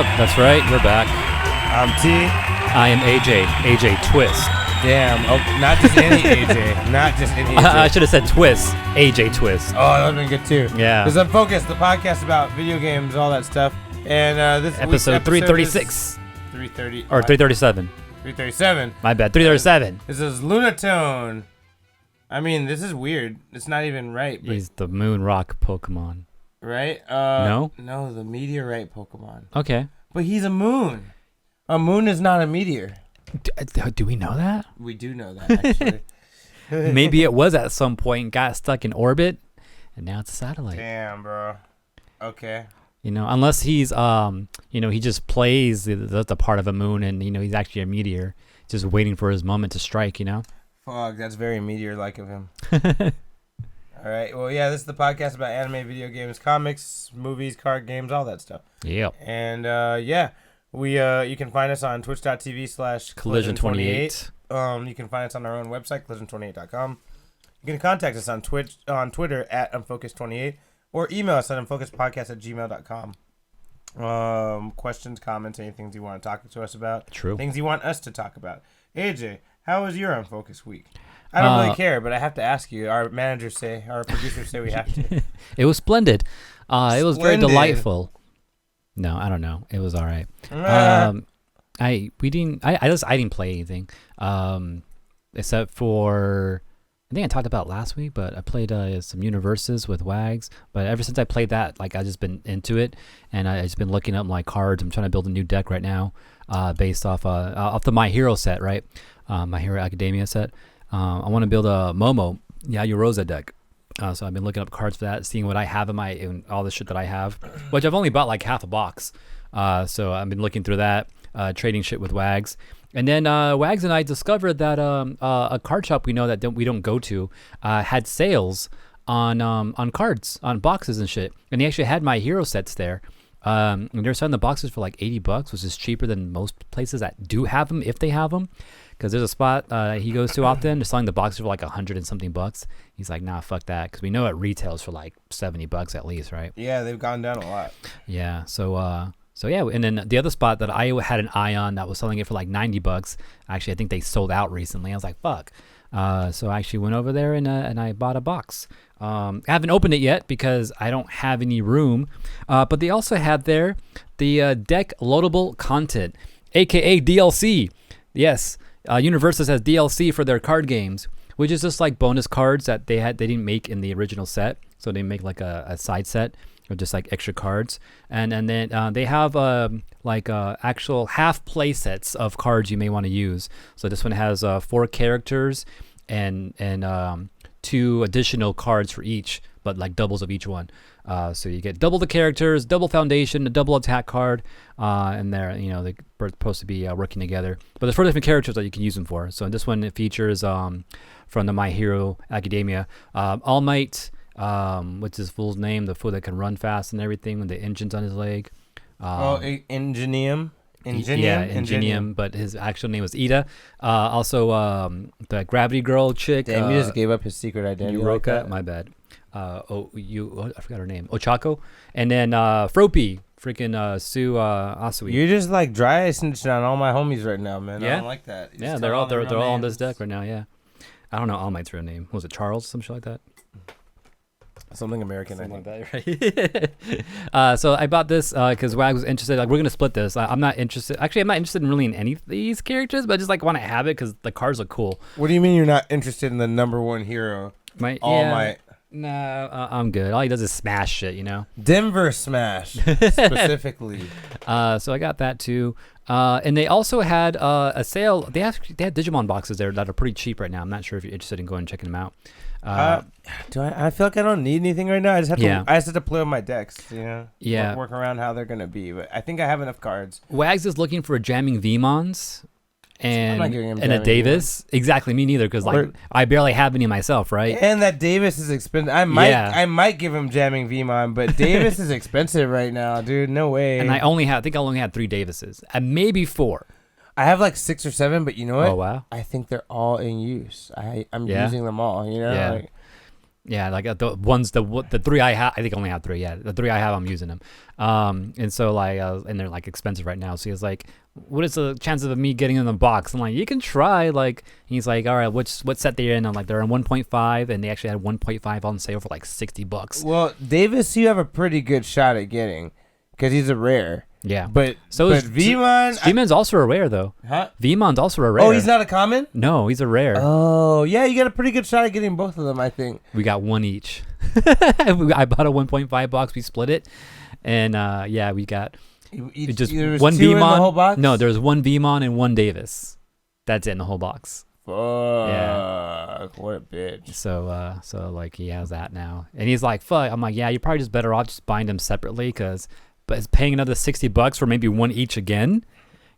up? That's right, we're back. I'm T. I am AJ Twist. Damn. Oh, not just any AJ. Not just any AJ. I should have said Twist. AJ Twist. Oh, that would have been good too. Yeah. This is Unfocused, the podcast about video games, all that stuff. And this Episode 336. 330. Or 337. 337. My bad, 337. This is Lunatone. I mean, this is weird. It's not even right. But, He's the Moon Rock Pokemon. right? No? No, the meteorite Pokemon. Okay. But he's a moon. A moon is not a meteor. Do we know that? We do know that, actually. Maybe it was at some point and got stuck in orbit, and now it's a satellite. Damn, bro. Okay. You know, unless he's, he just plays the part of a moon and, he's actually a meteor, just waiting for his moment to strike, Fuck, that's very meteor-like of him. All right. Well, yeah, this is the podcast about anime, video games, comics, movies, card games, all that stuff. Yep. And, you can find us on twitch.tv/collision28. You can find us on our own website, collision28.com. You can contact us on Twitter at Unfocused28 or email us at unfocusedpodcast@gmail.com. Questions, comments, anything you want to talk to us about. True. Things you want us to talk about. AJ, how was your Unfocused week? I don't really care, but I have to ask you. Our producers say we have to. It was splendid. It was very Splendid. delightful. No, I don't know. It was all right. I didn't play anything. Except for, I think I talked about last week, but I played some Universes with Wags. But ever since I played that, I've just been into it, and I've just been looking up my cards. I'm trying to build a new deck right now, based off the My Hero set, right? My Hero Academia set. I want to build a Momo Yaoyoroza deck. So I've been looking up cards for that, seeing what I have in all the shit that I have, which I've only bought like half a box. So I've been looking through that, trading shit with Wags. And then Wags and I discovered that a card shop we know that we don't go to had sales on cards, on boxes and shit. And he actually had My Hero sets there. And they're selling the boxes for like $80, which is cheaper than most places that do have them, if they have them. Because there's a spot he goes to often. They're selling the boxes for like $100 and something bucks. He's like, nah, fuck that. Because we know it retails for like $70 at least, right? Yeah, they've gone down a lot. Yeah. So yeah. And then the other spot that I had an eye on that was selling it for like $90. Actually, I think they sold out recently. I was like, fuck. So I actually went over there and I bought a box. I haven't opened it yet because I don't have any room. But they also had there the deck loadable content, aka DLC. Yes. Universes has DLC for their card games, which is just like bonus cards that they didn't make in the original set. So they make like a side set or just like extra cards. And then they have actual half play sets of cards you may want to use. So this one has 4 characters and 2 additional cards for each, but like doubles of each one. So you get double the characters, double foundation, a double attack card, and they're supposed to be working together. But there's 4 different characters that you can use them for. So this one, it features from the My Hero Academia, All Might, what's his full name? The fool that can run fast and everything with the engines on his leg. Ingenium. Ingenium, but his actual name was Ida. Also, the Gravity Girl chick. Damn, you just gave up his secret identity. Yuroka, like my bad. I forgot her name. Ochako. And then Froppy, freaking Sue Asui. You're just like dry snitching on all my homies right now, man. Yeah? I don't like that. Yeah, they're all on this deck right now, yeah. I don't know All Might's real name. Was it Charles? Some shit like that? Something American, Something I think. like that, right? So I bought this because Wag was interested. Like, we're going to split this. I'm not interested. Actually, I'm not interested in really in any of these characters, but I just like want to have it because the cards look cool. What do you mean you're not interested in the number one hero? All Might. No, I'm good. All he does is smash shit, Denver Smash, specifically. So I got that too. And they also had a sale. They had Digimon boxes there that are pretty cheap right now. I'm not sure if you're interested in going and checking them out. I feel like I don't need anything right now. I just have to play with my decks, Yeah. Work around how they're gonna be. But I think I have enough cards. Wags is looking for jamming Vmons. I'm not giving him and a Davis. Exactly, me neither, because I barely have any myself, right? And that Davis is expensive. I might give him jamming Vmon, but Davis is expensive right now, dude. No way. And I think I only had 3 Davises, and maybe 4. I have like 6 or 7, but you know what? Oh wow! I think they're all in use. I'm using them all. Yeah. Yeah, like the ones the three I have, I think I only have three. Yeah, the three I have, I'm using them. And so like, and they're like expensive right now. So he's like, "What is the chances of me getting in the box?" I'm like, "You can try." Like, he's like, "All right, what set they're in?" I'm like, "They're in 1.5, and they actually had 1.5 on sale for like $60." Well, Davis, you have a pretty good shot at getting, because he's a rare. Yeah, but Vmon, Vmon's also a rare though. Huh? Vmon's also a rare. Oh, he's not a common? No, he's a rare. Oh, yeah, you got a pretty good shot at getting both of them, I think. We got one each. I bought a 1.5 box. We split it, and yeah, we got just one Vmon. No, there's one Vmon and one Davis. That's it in the whole box. Fuck. Yeah. What a bitch. So like he has that now, and he's like, "Fuck." I'm like, "Yeah, you're probably just better off just buying them separately, but it's paying another $60 for maybe one each again.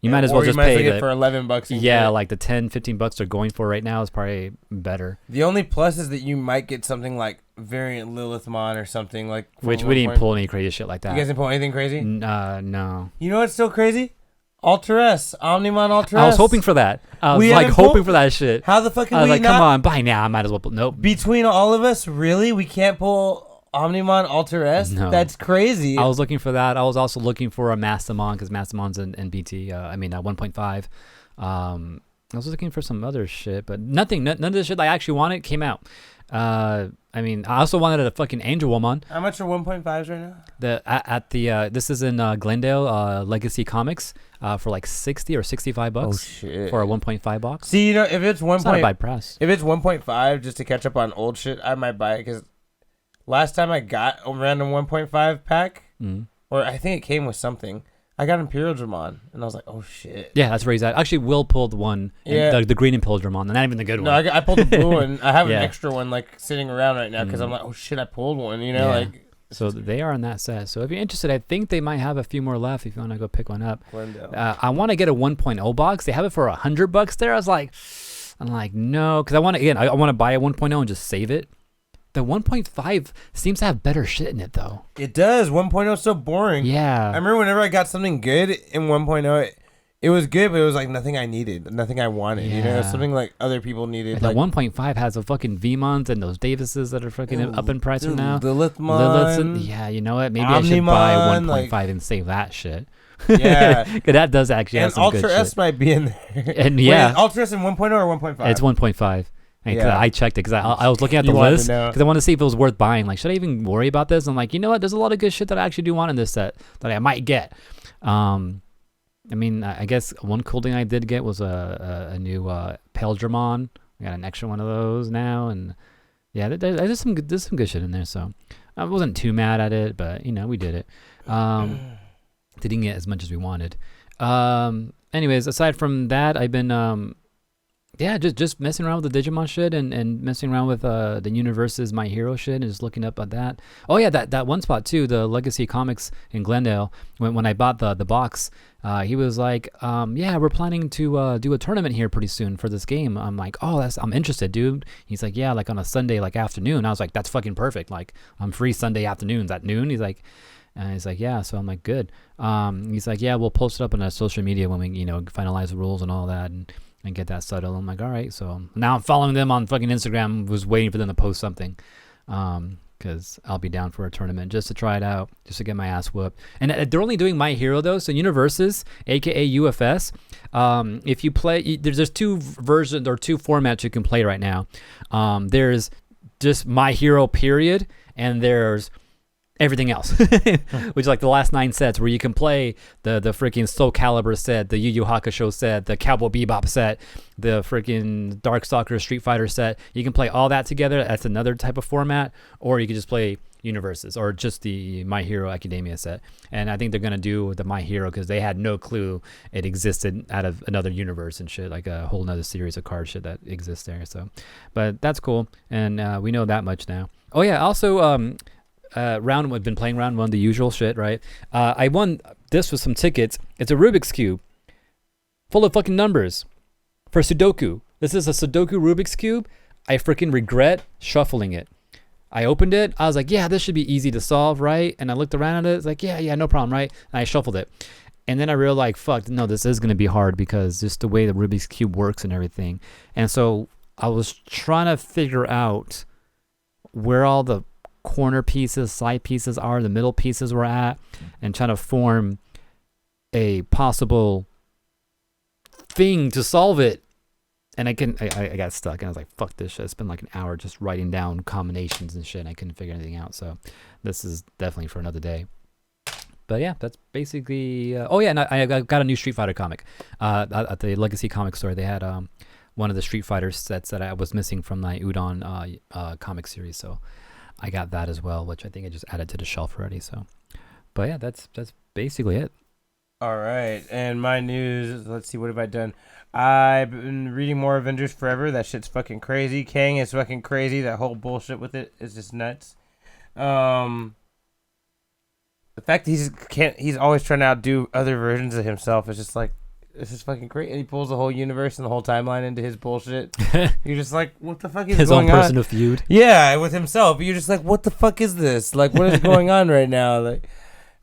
You might as well just pay it for $11. Yeah, like the $10-15 they're going for right now is probably better. The only plus is that you might get something like variant Lilithmon or something like. Which we didn't pull any crazy shit like that. You guys didn't pull anything crazy? No. You know what's still crazy? Ultra S, Omnimon Ultra S. I was hoping for that. I was like hoping for that shit. How the fuck? I was like, come on, by now I might as well pull. Nope. Between all of us, really, we can't pull Omnimon Ultra S? No. That's crazy. I was looking for that. I was also looking for a Mastamon because Mastamon's in BT. 1.5. I was looking for some other shit, but none of the shit I actually wanted came out. I also wanted a fucking Angel Woman. How much are 1.5s right now? This is in Glendale Legacy Comics for like $60 or $65. Oh shit! For a 1.5 box. See, if it's 1. It's not a bad price. If it's 1.5, just to catch up on old shit, I might buy it because last time I got a random 1.5 pack, or I think it came with something. I got Imperial Dramon, and I was like, "Oh shit!" Yeah, that's where he's at. Actually, Will pulled one, the green Imperial Dramon, not even the good one. No, I pulled the blue one. I have an extra one like sitting around right now because I'm like, "Oh shit, I pulled one." Like. So they are on that set. So if you're interested, I think they might have a few more left. If you want to go pick one up, I want to get a 1.0 box. They have it for $100 there. I'm like, no, because I want to buy a 1.0 and just save it. The 1.5 seems to have better shit in it, though. It does. 1.0 is so boring. Yeah. I remember whenever I got something good in 1.0, it was good, but it was like nothing I needed, nothing I wanted. Yeah. Something like other people needed. The 1.5 has the fucking Vmons and those Davises that are fucking up in price right now. Lilithmon. Yeah, you know what? Maybe I should buy a 1.5 and save that shit. Yeah. Because that does actually have some good shit. And Ultra S might be in there. And yeah. Wait, Ultra S in 1.0 or 1.5? It's 1.5. Yeah. I checked it because I was looking at the list because I wanted to see if it was worth buying. Like, should I even worry about this? I'm like, you know what? There's a lot of good shit that I actually do want in this set that I might get. I guess one cool thing I did get was a new Pale Dramon. I got an extra one of those now, and yeah, there's some good shit in there. So I wasn't too mad at it, but we did it. Didn't get as much as we wanted. Anyways, aside from that, I've been just messing around with the Digimon shit and messing around with the Universe's My Hero shit and just looking up at that. Oh yeah, that one spot too, the Legacy Comics in Glendale. When I bought the box, he was like, we're planning to do a tournament here pretty soon for this game. I'm like, I'm interested, dude. He's like, yeah, like on a Sunday like afternoon. I was like, that's fucking perfect. Like I'm free Sunday afternoons at noon. He's like, yeah. So I'm like, good. He's like, yeah, we'll post it up on our social media when we finalize the rules and all that and get that settled. I'm like, all right. So now I'm following them on fucking Instagram. Was waiting for them to post something, because I'll be down for a tournament just to try it out, just to get my ass whooped. And they're only doing My Hero though. So Universes, aka UFS. If you play, there's two versions or two formats you can play right now. There's just My Hero period, and there's everything else, which is like the last 9 sets where you can play the freaking Soul Calibur set, the Yu Yu Hakusho set, the Cowboy Bebop set, the freaking Darkstalker Street Fighter set. You can play all that together. That's another type of format. Or you can just play Universes or just the My Hero Academia set. And I think they're going to do the My Hero because they had no clue it existed out of another universe and shit, like a whole nother series of card shit that exists there. So, but that's cool. And we know that much now. Oh yeah, also, I've been playing round 1, the usual shit, right? I won this with some tickets. It's a Rubik's Cube full of fucking numbers for Sudoku. This is a Sudoku Rubik's Cube. I freaking regret shuffling it. I opened it. I was like, yeah, this should be easy to solve, right? And I looked around at it. It's like, yeah, no problem, right? And I shuffled it. And then I realized, like, fuck, no, this is going to be hard because just the way the Rubik's Cube works and everything. And so I was trying to figure out where all the corner pieces, side pieces are, the middle pieces were at, and trying to form a possible thing to solve it. And I got stuck, and I was like, fuck this shit. I spent like an hour just writing down combinations and shit, and I couldn't figure anything out. So this is definitely for another day. But yeah, that's basically... oh yeah, and I got a new Street Fighter comic. At the Legacy Comic Store, they had one of the Street Fighter sets that I was missing from my Udon comic series. So I got that as well, which I think I just added to the shelf already. So, but yeah, that's basically it. All right, and my news, let's see, what have I done? I've been reading more Avengers Forever. That shit's fucking crazy. Kang is fucking crazy. That whole bullshit with it is just nuts. The fact that he's always trying to outdo other versions of himself is just like, it's just fucking great. And he pulls the whole universe and the whole timeline into his bullshit. You're just like, what the fuck is his going on? His own person to feud. Yeah, with himself. You're just like, what the fuck is this? Like, what is going on right now? Like,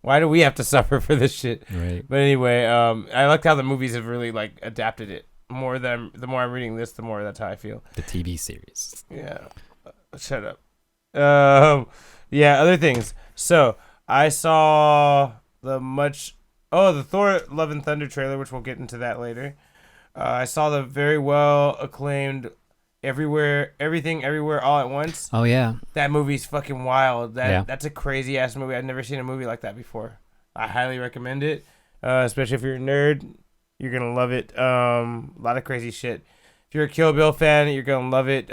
why do we have to suffer for this shit? Right. But anyway, I like how the movies have really like adapted it more. Than the more I'm reading this, the more that's how I feel. The TV series. Yeah. Shut up. Yeah. Other things. So I saw the Thor: Love and Thunder trailer, which we'll get into that later. I saw the very well acclaimed Everything Everywhere All at Once. Oh yeah. That movie's fucking wild. Yeah. That's a crazy ass movie. I've never seen a movie like that before. I highly recommend it. Especially if you're a nerd, you're gonna love it. A lot of crazy shit. If you're a Kill Bill fan, you're gonna love it.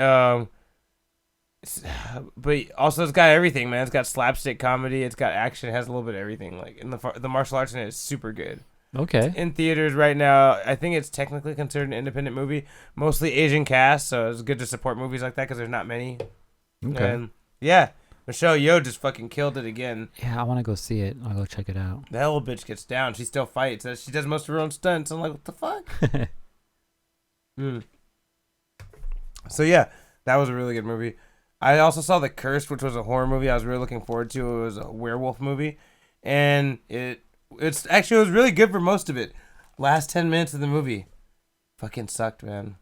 But also it's got everything, man. It's got slapstick comedy. It's got action. It has a little bit of everything. Like the martial arts in it is super good. Okay. It's in theaters right now. I think it's technically considered an independent movie. Mostly Asian cast, so it's good to support movies like that because there's not many. Okay. And yeah, Michelle Yeoh just fucking killed it again. Yeah, I want to go see it. I'll go check it out. That old bitch gets down. She still fights. She does most of her own stunts. I'm like, what the fuck? So yeah, that was a really good movie. I also saw The Cursed, which was a horror movie I was really looking forward to. It was a werewolf movie, and it was really good for most of it. Last 10 minutes of the movie fucking sucked, man.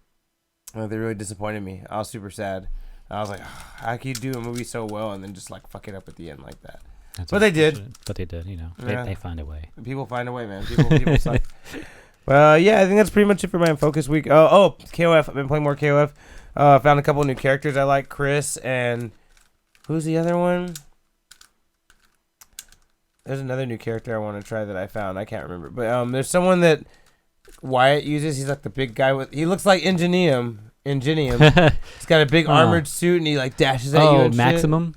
They really disappointed me. I was super sad. I was like, how can you do a movie so well and then just like fuck it up at the end like that? But they did. But they did, you know. They find a way. People find a way, man. People suck. Well, yeah, I think that's pretty much it for my Unfocused week. Oh, KOF. I've been playing more KOF. Found a couple of new characters I like. Chris and... Who's the other one? There's another new character I want to try that I found. I can't remember. But there's someone that Wyatt uses. He's like the big guy with... He looks like Ingenium. He's got a big armored suit and he like dashes at you and Maximum?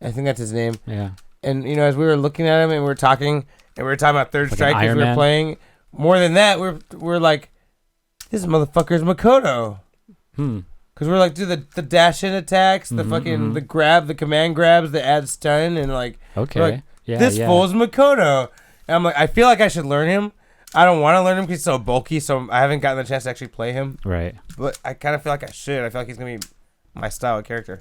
shit. I think that's his name. Yeah. And, you know, as we were looking at him and we were talking about Third like Strike as we were playing, more than that, we're like, this motherfucker's Makoto. Because we're like, dude, the dash-in attacks, the fucking, the command grabs that add stun, and like, okay. This fool's Makoto. And I'm like, I feel like I should learn him. I don't want to learn him because he's so bulky, so I haven't gotten the chance to actually play him. Right. But I kind of feel like I should. I feel like he's going to be my style of character.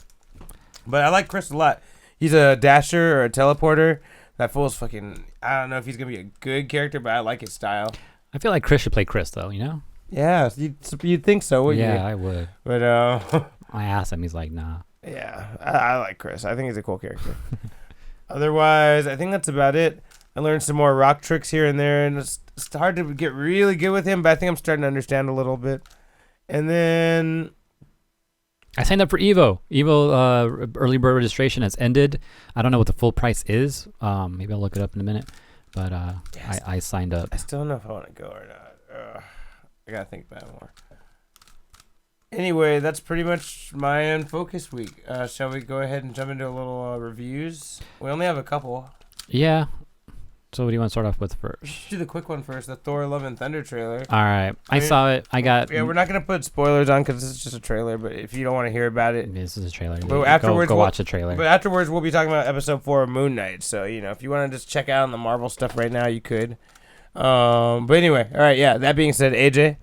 But I like Chris a lot. He's a dasher or a teleporter. That fool's fucking... I don't know if he's going to be a good character, but I like his style. I feel like Chris should play Chris, though, you know? Yeah, you'd think so, wouldn't you? Yeah, I would. But I asked him. He's like, nah. Yeah, I like Chris. I think he's a cool character. Otherwise, I think that's about it. I learned some more rock tricks here and there, and it's hard to get really good with him, but I think I'm starting to understand a little bit. And then... I signed up for Evo. Evo early bird registration has ended. I don't know what the full price is. Maybe I'll look it up in a minute. But I signed up. I still don't know if I want to go or not. I got to think about it more. Anyway, that's pretty much my Unfocused week. Shall we go ahead and jump into a little reviews? We only have a couple. Yeah. So what do you want to start off with first? Let's do the quick one first, the Thor: Love and Thunder trailer. All right. I saw it. Yeah, we're not going to put spoilers on because this is just a trailer, but if you don't want to hear about it... This is a trailer. But afterwards, go watch the trailer. But afterwards, we'll be talking about episode 4 of Moon Knight. So, you know, if you want to just check out on the Marvel stuff right now, you could. But anyway, all right, yeah. That being said, AJ,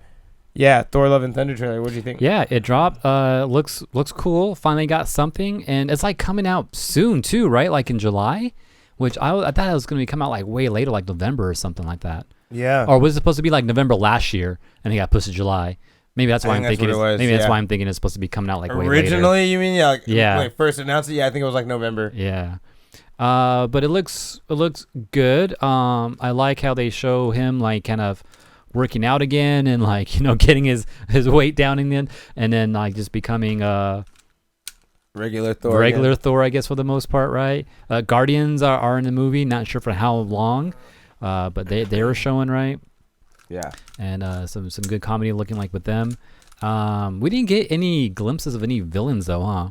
yeah, Thor: Love and Thunder trailer. What do you think? Yeah, it dropped. Looks cool. Finally got something, and it's like coming out soon too, right? Like in July, which I thought it was going to come out like way later, like November or something like that. Yeah. Or was it supposed to be like November last year, and it got pushed to July? Maybe that's why I'm thinking. Maybe that's yeah. why I'm thinking it's supposed to be coming out like way later. Originally, you mean like, yeah, when they first announced it? Yeah, I think it was like November. Yeah. But it looks good. I like how they show him like kind of working out again and like, you know, getting his weight down again, and then like just becoming regular Thor. Regular Thor, I guess, for the most part, right? Guardians are in the movie. Not sure for how long, but they were showing, right? Yeah. And some good comedy looking like with them. We didn't get any glimpses of any villains though, huh?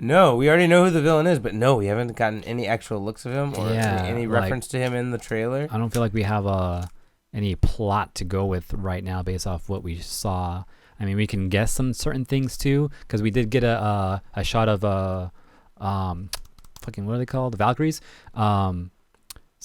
No, we already know who the villain is, but no, we haven't gotten any actual looks of him or Yeah, any like, reference to him in the trailer. I don't feel like we have any plot to go with right now based off what we saw. I mean, we can guess some certain things too, because we did get a shot of fucking what are they called? The Valkyries. So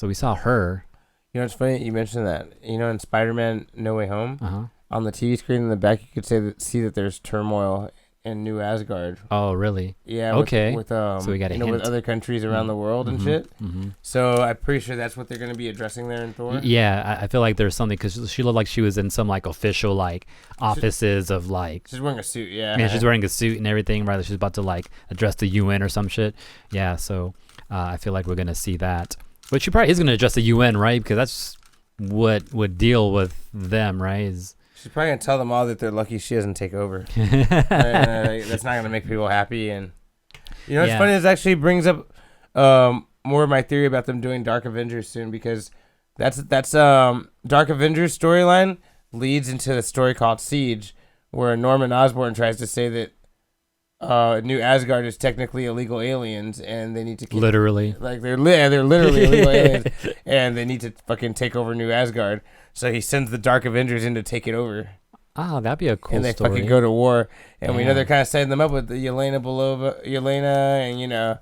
we saw her. You know, it's funny you mentioned that. You know, in Spider-Man: No Way Home, on the TV screen in the back, you could see that there's turmoil in New Asgard. Oh, really? Yeah. Okay. With so we got a hint. with other countries around the world and shit. Mm-hmm. So I'm pretty sure that's what they're going to be addressing there in Thor. Yeah, I feel like there's something because she looked like she was in some like official like offices of like. She's wearing a suit. Yeah. Yeah, she's wearing a suit and everything. Right, she's about to like address the UN or some shit. Yeah, so I feel like we're gonna see that. But she probably is gonna address the UN, right? Because that's what would deal with them, right? She's probably gonna tell them all that they're lucky she doesn't take over. That's not gonna make people happy. And you know what's funny is actually brings up more of my theory about them doing Dark Avengers soon, because that's Dark Avengers storyline leads into the story called Siege, where Norman Osborn tries to say that New Asgard is technically illegal aliens, and they need to keep, literally like they're literally illegal aliens, and they need to fucking take over New Asgard. So he sends the Dark Avengers in to take it over. Oh, that'd be a cool story. And they fucking go to war, and we know they're kind of setting them up with the Yelena, and you know,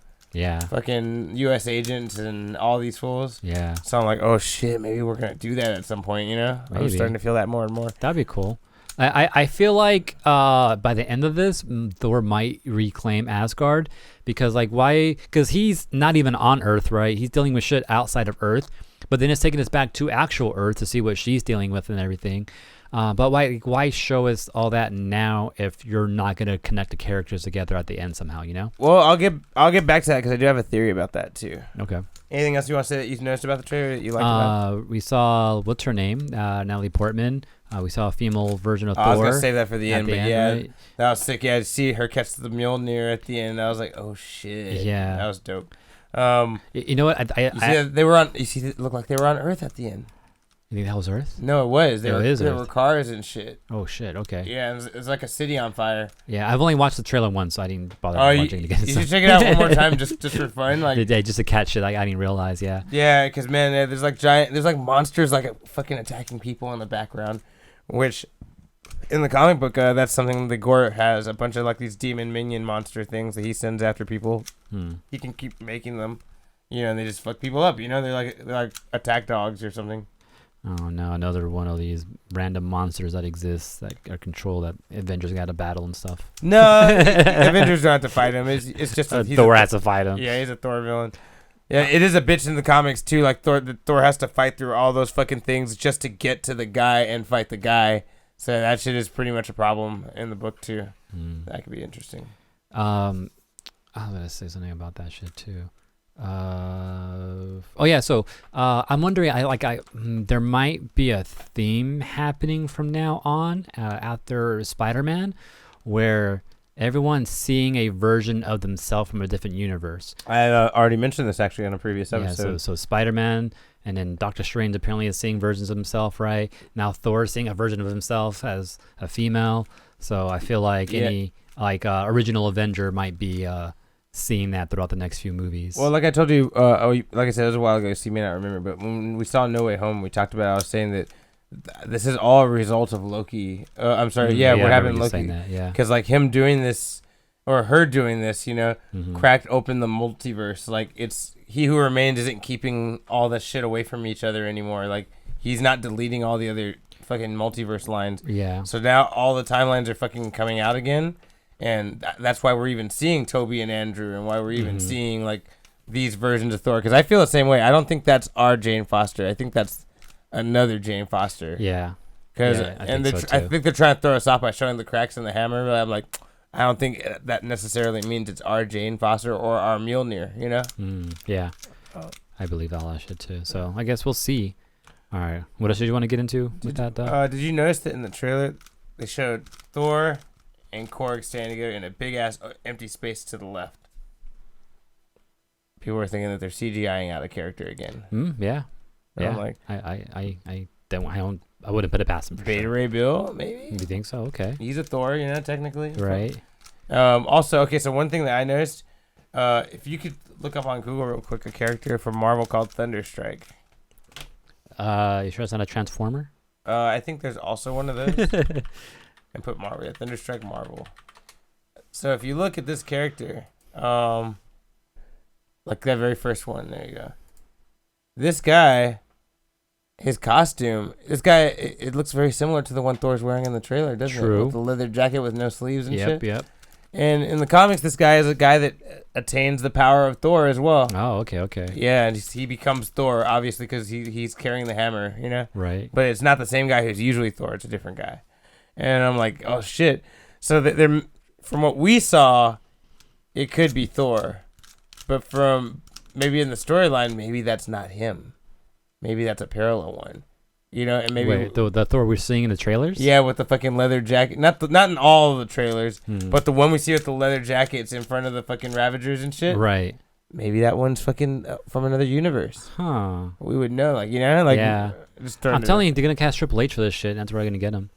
fucking U.S. agents and all these fools. Yeah. So I'm like, oh shit, maybe we're gonna do that at some point. You know, I'm starting to feel that more and more. That'd be cool. I feel like by the end of this, Thor might reclaim Asgard, because like why? Because he's not even on Earth, right? He's dealing with shit outside of Earth, but then it's taking us back to actual Earth to see what she's dealing with and everything. But why show us all that now if you're not gonna connect the characters together at the end somehow? You know? Well, I'll get back to that because I do have a theory about that too. Okay. Anything else you want to say that you noticed about the trailer that you liked about it? We saw, what's her name? Natalie Portman. We saw a female version of Thor. I was going to save that for the end, but right? That was sick. Yeah, to see her catch the Mjolnir at the end, I was like, oh shit. Yeah. That was dope. You know what? They were on, it looked like they were on Earth at the end. You think that was Earth? No, it was. There were cars and shit. Oh shit! Okay. Yeah, it was like a city on fire. Yeah, I've only watched the trailer once, so I didn't bother watching it again. You should check it out one more time just for fun, like just to catch it. I didn't realize. Yeah. Yeah, because man, there's like monsters like fucking attacking people in the background, which in the comic book that's something the Gore has, a bunch of like these demon minion monster things that he sends after people. He can keep making them, you know, and they just fuck people up. You know, they're like attack dogs or something. Oh no, another one of these random monsters that exist that are controlled that Avengers got to battle and stuff. No, Avengers don't have to fight him. It's just Thor has to fight him. Yeah, he's a Thor villain. Yeah, it is a bitch in the comics too. Like Thor has to fight through all those fucking things just to get to the guy and fight the guy. So that shit is pretty much a problem in the book too. That could be interesting. I was gonna say something about that shit too. So I'm wondering, there might be a theme happening from now on after Spider-Man, where everyone's seeing a version of themselves from a different universe. I already mentioned this actually on a previous episode. Yeah, so Spider-Man, and then Doctor Strange apparently is seeing versions of himself, right? Now Thor seeing a version of himself as a female. So I feel like any original Avenger might be seeing that throughout the next few movies. Well, like I told you, like I said, it was a while ago, so you may not remember, but when we saw No Way Home, we talked about it. I was saying that this is all a result of Loki. I'm sorry, what happened to Loki? Because like him doing this, or her doing this, you know, cracked open the multiverse. Like it's He Who Remains isn't keeping all this shit away from each other anymore. Like he's not deleting all the other fucking multiverse lines. Yeah. So now all the timelines are fucking coming out again. And that's why we're even seeing Toby and Andrew, and why we're even seeing like these versions of Thor. Because I feel the same way. I don't think that's our Jane Foster. I think that's another Jane Foster. Yeah. Because Yeah, I and think so, I too. think they're trying to throw us off by showing the cracks in the hammer. But I'm like, I don't think that necessarily means it's our Jane Foster or our Mjolnir. You know? Yeah, I believe all that shit too. So I guess we'll see. All right, what else did you want to get into with that? Did you notice that in the trailer they showed Thor and Korg standing together in a big ass empty space to the left? People were thinking that they're CGIing out a character again. Yeah, And yeah. I'm like, I wouldn't put it past him for Beta sure. Ray Bill, maybe? You think so? Okay. He's a Thor, you know, technically. Right. Also, okay, so one thing that I noticed, if you could look up on Google real quick, a character from Marvel called Thunderstrike. You sure it's not a Transformer? I think there's also one of those. And put Marvel, yeah, Thunderstrike Marvel. So if you look at this character, like that very first one, there you go. This guy, his costume, it looks very similar to the one Thor's wearing in the trailer, doesn't it? True. With the leather jacket with no sleeves and shit. Yep. And in the comics, this guy is a guy that attains the power of Thor as well. Oh, okay. Yeah, and he becomes Thor, obviously, because he's carrying the hammer, you know? Right. But it's not the same guy who's usually Thor. It's a different guy. And I'm like, oh, shit. So they're, from what we saw, it could be Thor. But from maybe in the storyline, maybe that's not him. Maybe that's a parallel one. You know, and maybe Wait, the Thor we're seeing in the trailers? yeah, with the fucking leather jacket. Not in all of the trailers, but the one we see with the leather jackets in front of the fucking Ravagers and shit. Right. Maybe that one's fucking from another univere. Huh. We would know, like, you know, like Yeah. I'm telling you, they're gonna cast Triple H for this shit, and that's where they're gonna get him.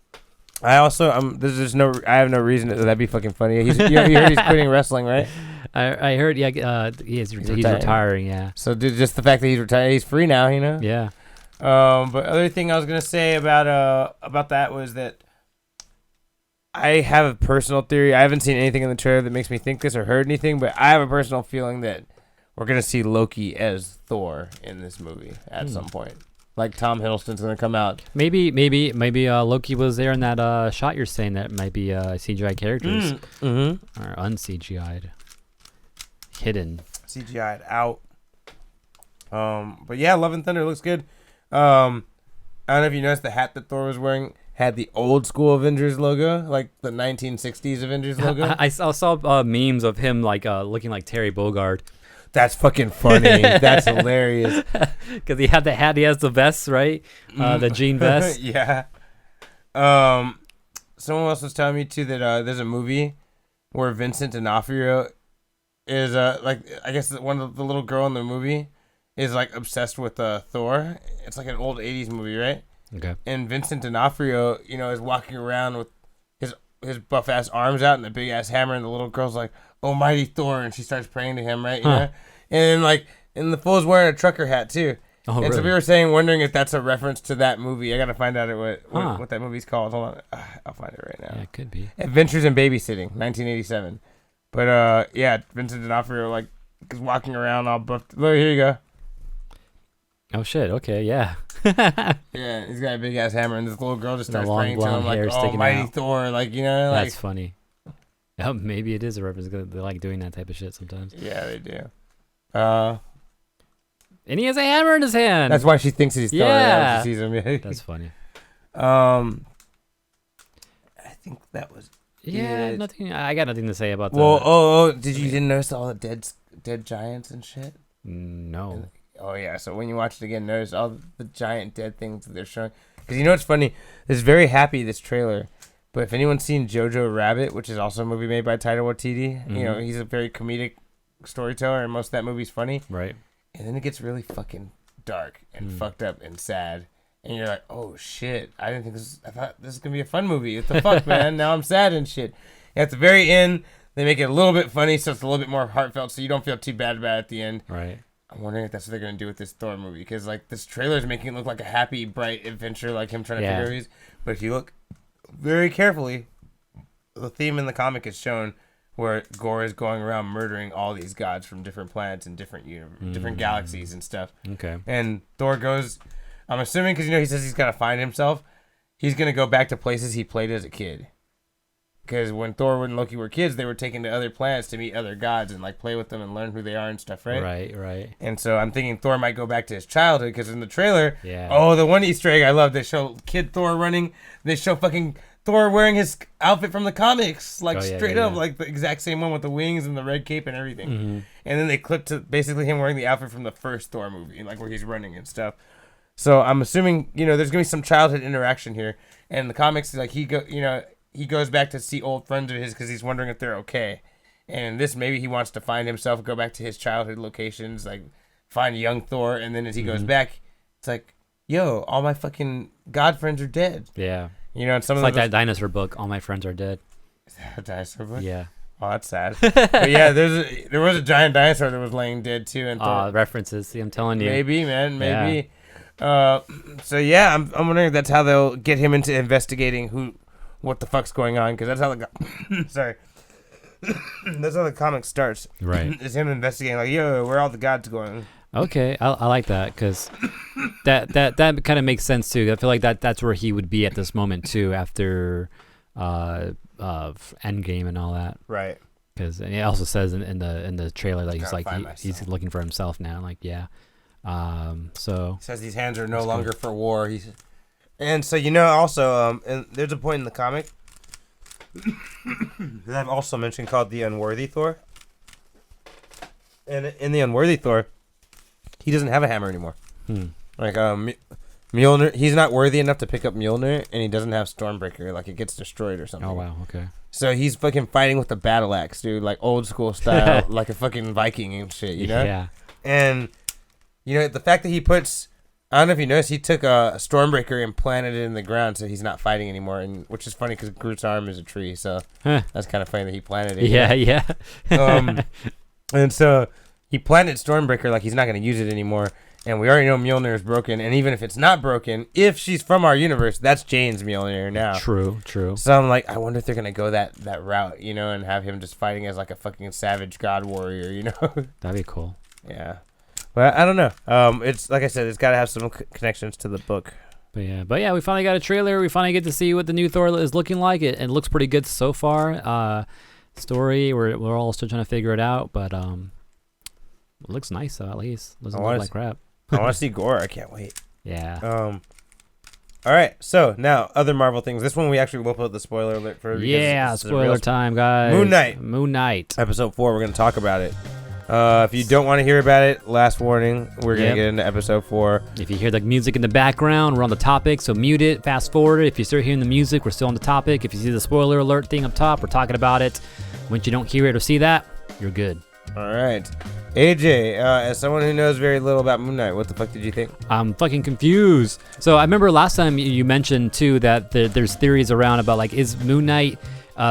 I also I have no reason that'd be fucking funny. You heard he's quitting wrestling, right? I heard, yeah, he's retiring, yeah. So just the fact that he's retired, he's free now, you know. Yeah. But other thing I was gonna say about that was that I have a personal theory. I haven't seen anything in the trailer that makes me think this or heard anything, but I have a personal feeling that we're gonna see Loki as Thor in this movie at some point. Like Tom Hiddleston's gonna come out. Maybe Loki was there in that shot you're saying that might be CGI characters or un-CGI'd, hidden. CGI'd out. But yeah, Love and Thunder looks good. I don't know if you noticed the hat that Thor was wearing had the old school Avengers logo, like the 1960s Avengers logo. I saw memes of him like looking like Terry Bogard. That's fucking funny. That's hilarious. Because he had the hat. He has the vest, right? The jean vest. Yeah. Someone else was telling me too that there's a movie where Vincent D'Onofrio is like, I guess one of the little girl in the movie is like obsessed with Thor. It's like an old 80s movie, right? Okay. And Vincent D'Onofrio, you know, is walking around with his buff ass arms out and a big ass hammer, and the little girl's like, "Almighty Thor," and she starts praying to him, right? You know? And then like, and the fool's wearing a trucker hat too. Oh, and really? so we were wondering if that's a reference to that movie. I gotta find out what that movie's called. Hold on, I'll find it right now. Yeah, it could be. Adventures in Babysitting, 1987. But yeah, Vincent D'Onofrio like is walking around all buffed. Look, here you go. Oh shit! Okay, yeah. Yeah, he's got a big ass hammer, and this little girl just starts long praying to him blonde like, hair sticking "Almighty out. Thor," like, you know, like. That's funny. Oh, maybe it is a reference. They like doing that type of shit sometimes. Yeah, they do. And he has a hammer in his hand. That's why she thinks he's Thor. Yeah. When she sees him. That's funny. I think that was. Yeah, it. nothing. I got nothing to say about that. Well, didn't notice all the dead giants and shit? No. Oh yeah, so when you watch it again, notice all the giant dead things that they're showing. Because you know what's funny? It's very happy, this trailer. But if anyone's seen Jojo Rabbit, which is also a movie made by Taika Waititi, you know, he's a very comedic storyteller, and most of that movie's funny. Right. And then it gets really fucking dark and fucked up and sad. And you're like, oh shit, I thought this was gonna be a fun movie. What the fuck, man? Now I'm sad and shit. And at the very end, they make it a little bit funny, so it's a little bit more heartfelt, so you don't feel too bad about it at the end. Right. I'm wondering if that's what they're gonna do with this Thor movie, because like this trailer is making it look like a happy, bright adventure, like him trying to figure out who he is. But if you look very carefully, the theme in the comic is shown where Gore is going around murdering all these gods from different planets and different different galaxies and stuff. Okay. And Thor goes, I'm assuming, because you know he says he's got to find himself, he's gonna go back to places he played as a kid. Because when Thor and Loki were kids, they were taken to other planets to meet other gods and like play with them and learn who they are and stuff, right? Right. And so I'm thinking Thor might go back to his childhood because in the trailer, Yeah. oh, the one Easter egg I love, they show kid Thor running. They show fucking Thor wearing his outfit from the comics, like straight up, like the exact same one with the wings and the red cape and everything. Mm-hmm. And then they clip to basically him wearing the outfit from the first Thor movie, like where he's running and stuff. So I'm assuming, there's gonna be some childhood interaction here. And the comics, like he goes back to see old friends of his because he's wondering if they're okay. And in this, maybe he wants to find himself, go back to his childhood locations, like find young Thor. And then as he goes back, it's like, yo, all my fucking god friends are dead. Yeah. And some it's of like that dinosaur book, All My Friends Are Dead. Is that a dinosaur book? Yeah. Oh, that's sad. But yeah, there was a giant dinosaur that was laying dead too. And references. See, I'm telling you. Maybe, man, maybe. Yeah. So yeah, I'm wondering if that's how they'll get him into investigating what the fuck's going on, because that's how that's how the comic starts. Right. It's him investigating, like, yo, where are all the gods going? Okay, I like that, because that kind of makes sense too. I feel like that's where he would be at this moment too, after Endgame and all that. Right. Because it also says in the trailer that he's like he's looking for himself now. Like, yeah. So he says these hands are no longer for war. And so also and there's a point in the comic that I've also mentioned called the Unworthy Thor. And in the Unworthy Thor, he doesn't have a hammer anymore. Like Mjolnir, he's not worthy enough to pick up Mjolnir, and he doesn't have Stormbreaker. Like, it gets destroyed or something. Oh wow, okay. So he's fucking fighting with the battle axe, dude, like old school style, like a fucking Viking and shit, Yeah. And the fact that he puts, I don't know if you noticed, he took a Stormbreaker and planted it in the ground, so he's not fighting anymore. And which is funny because Groot's arm is a tree, so that's kind of funny that he planted it. Yeah. And so he planted Stormbreaker like he's not going to use it anymore. And we already know Mjolnir is broken. And even if it's not broken, if she's from our universe, that's Jane's Mjolnir now. True. So I'm like, I wonder if they're going to go that route, and have him just fighting as like a fucking savage god warrior, That'd be cool. Yeah. But I don't know. It's like I said, it's got to have some connections to the book. But yeah, we finally got a trailer. We finally get to see what the new Thor is looking like. It looks pretty good so far. Story, we're all still trying to figure it out, but it looks nice at least. Doesn't look like crap. I want to see gore. I can't wait. Yeah. All right. So now other Marvel things. This one we actually will put the spoiler alert for. Yeah, spoiler time, guys. Moon Knight. Episode 4. We're gonna talk about it. If you don't want to hear about it, last warning. We're gonna get into episode 4. If you hear the music in the background, we're on the topic, so mute it, fast forward it. If you start hearing the music, we're still on the topic. If you see the spoiler alert thing up top, we're talking about it. Once you don't hear it or see that, you're good. All right. AJ, as someone who knows very little about Moon Knight, what the fuck did you think? I'm fucking confused. So I remember last time you mentioned too that there's theories around about, like, is Moon Knight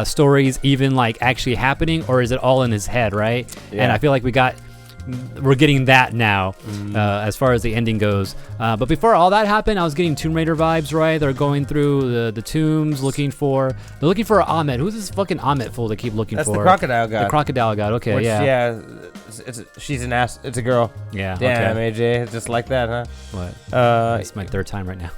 stories even like actually happening, or is it all in his head, right? Yeah. And I feel like we're getting that now as far as the ending goes. But before all that happened, I was getting Tomb Raider vibes, right? They're going through the tombs looking for Ahmed. Who's this fucking Ahmed fool they keep looking for? That's the crocodile god. The crocodile god, okay. Yeah, she's an ass. It's a girl. Yeah. Damn, okay. AJ, it's just like that, huh? What? It's my third time right now.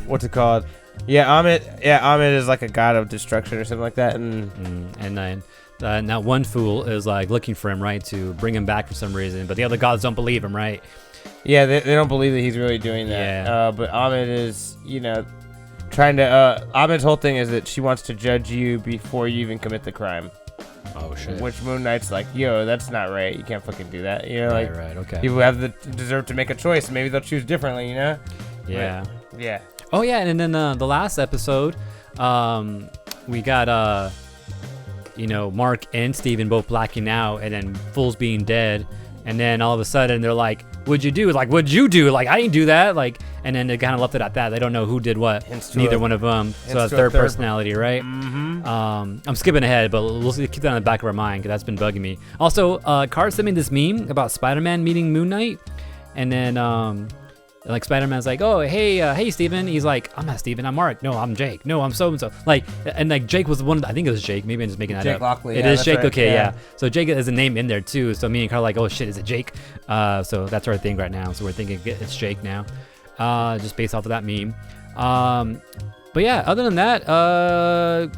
What's it called? Yeah, Ahmed is like a god of destruction or something like that. And then now one fool is like looking for him, right, to bring him back for some reason, but the other gods don't believe him, right? Yeah, they don't believe that he's really doing that. Yeah. But Ahmed is, trying to. Ahmed's whole thing is that she wants to judge you before you even commit the crime. Oh shit. Which Moon Knight's like, yo, that's not right. You can't fucking do that. Right, okay. People have deserve to make a choice. Maybe they'll choose differently, Yeah. But, yeah. Oh yeah, and then the last episode, we got Mark and Steven both blacking out, and then Fool's being dead, and then all of a sudden they're like, "What'd you do?" Like, "What'd you do?" Like, "I didn't do that." Like, and then they kind of left it at that. They don't know who did what. Neither one of them. So that's third personality, right? Mm-hmm. I'm skipping ahead, but we'll keep that in the back of our mind because that's been bugging me. Also, Card sent me this meme about Spider-Man meeting Moon Knight, and then like Spider-Man's like, "Oh, hey, Steven." He's like, "I'm not Steven, I'm Mark." "No, I'm Jake." "No, I'm so-and-so." Like, and like Jake was I think it was Jake. Maybe I'm just making that Jake up. Lockley. It is Jake. Right. Okay, yeah. So Jake is a name in there too. So me and Carl are like, "Oh shit, is it Jake?" So that's our thing right now. So we're thinking it's Jake now, just based off of that meme. But yeah, other than that,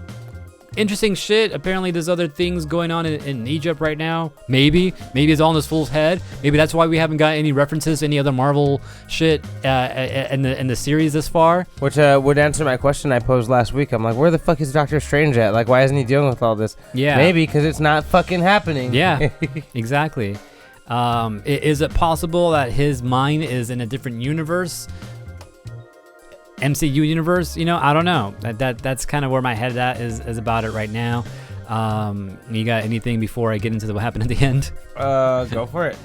interesting shit. Apparently, there's other things going on in Egypt right now. Maybe it's all in this fool's head. Maybe that's why we haven't got any references to any other Marvel shit in the series this far. Which would answer my question I posed last week. I'm like, where the fuck is Doctor Strange at? Like, why isn't he dealing with all this? Yeah. Maybe because it's not fucking happening. Yeah, exactly. Is it possible that his mind is in a different universe? MCU universe, I don't know. That's kind of where my head at is about it right now. You got anything before I get into what happened at the end? Go for it.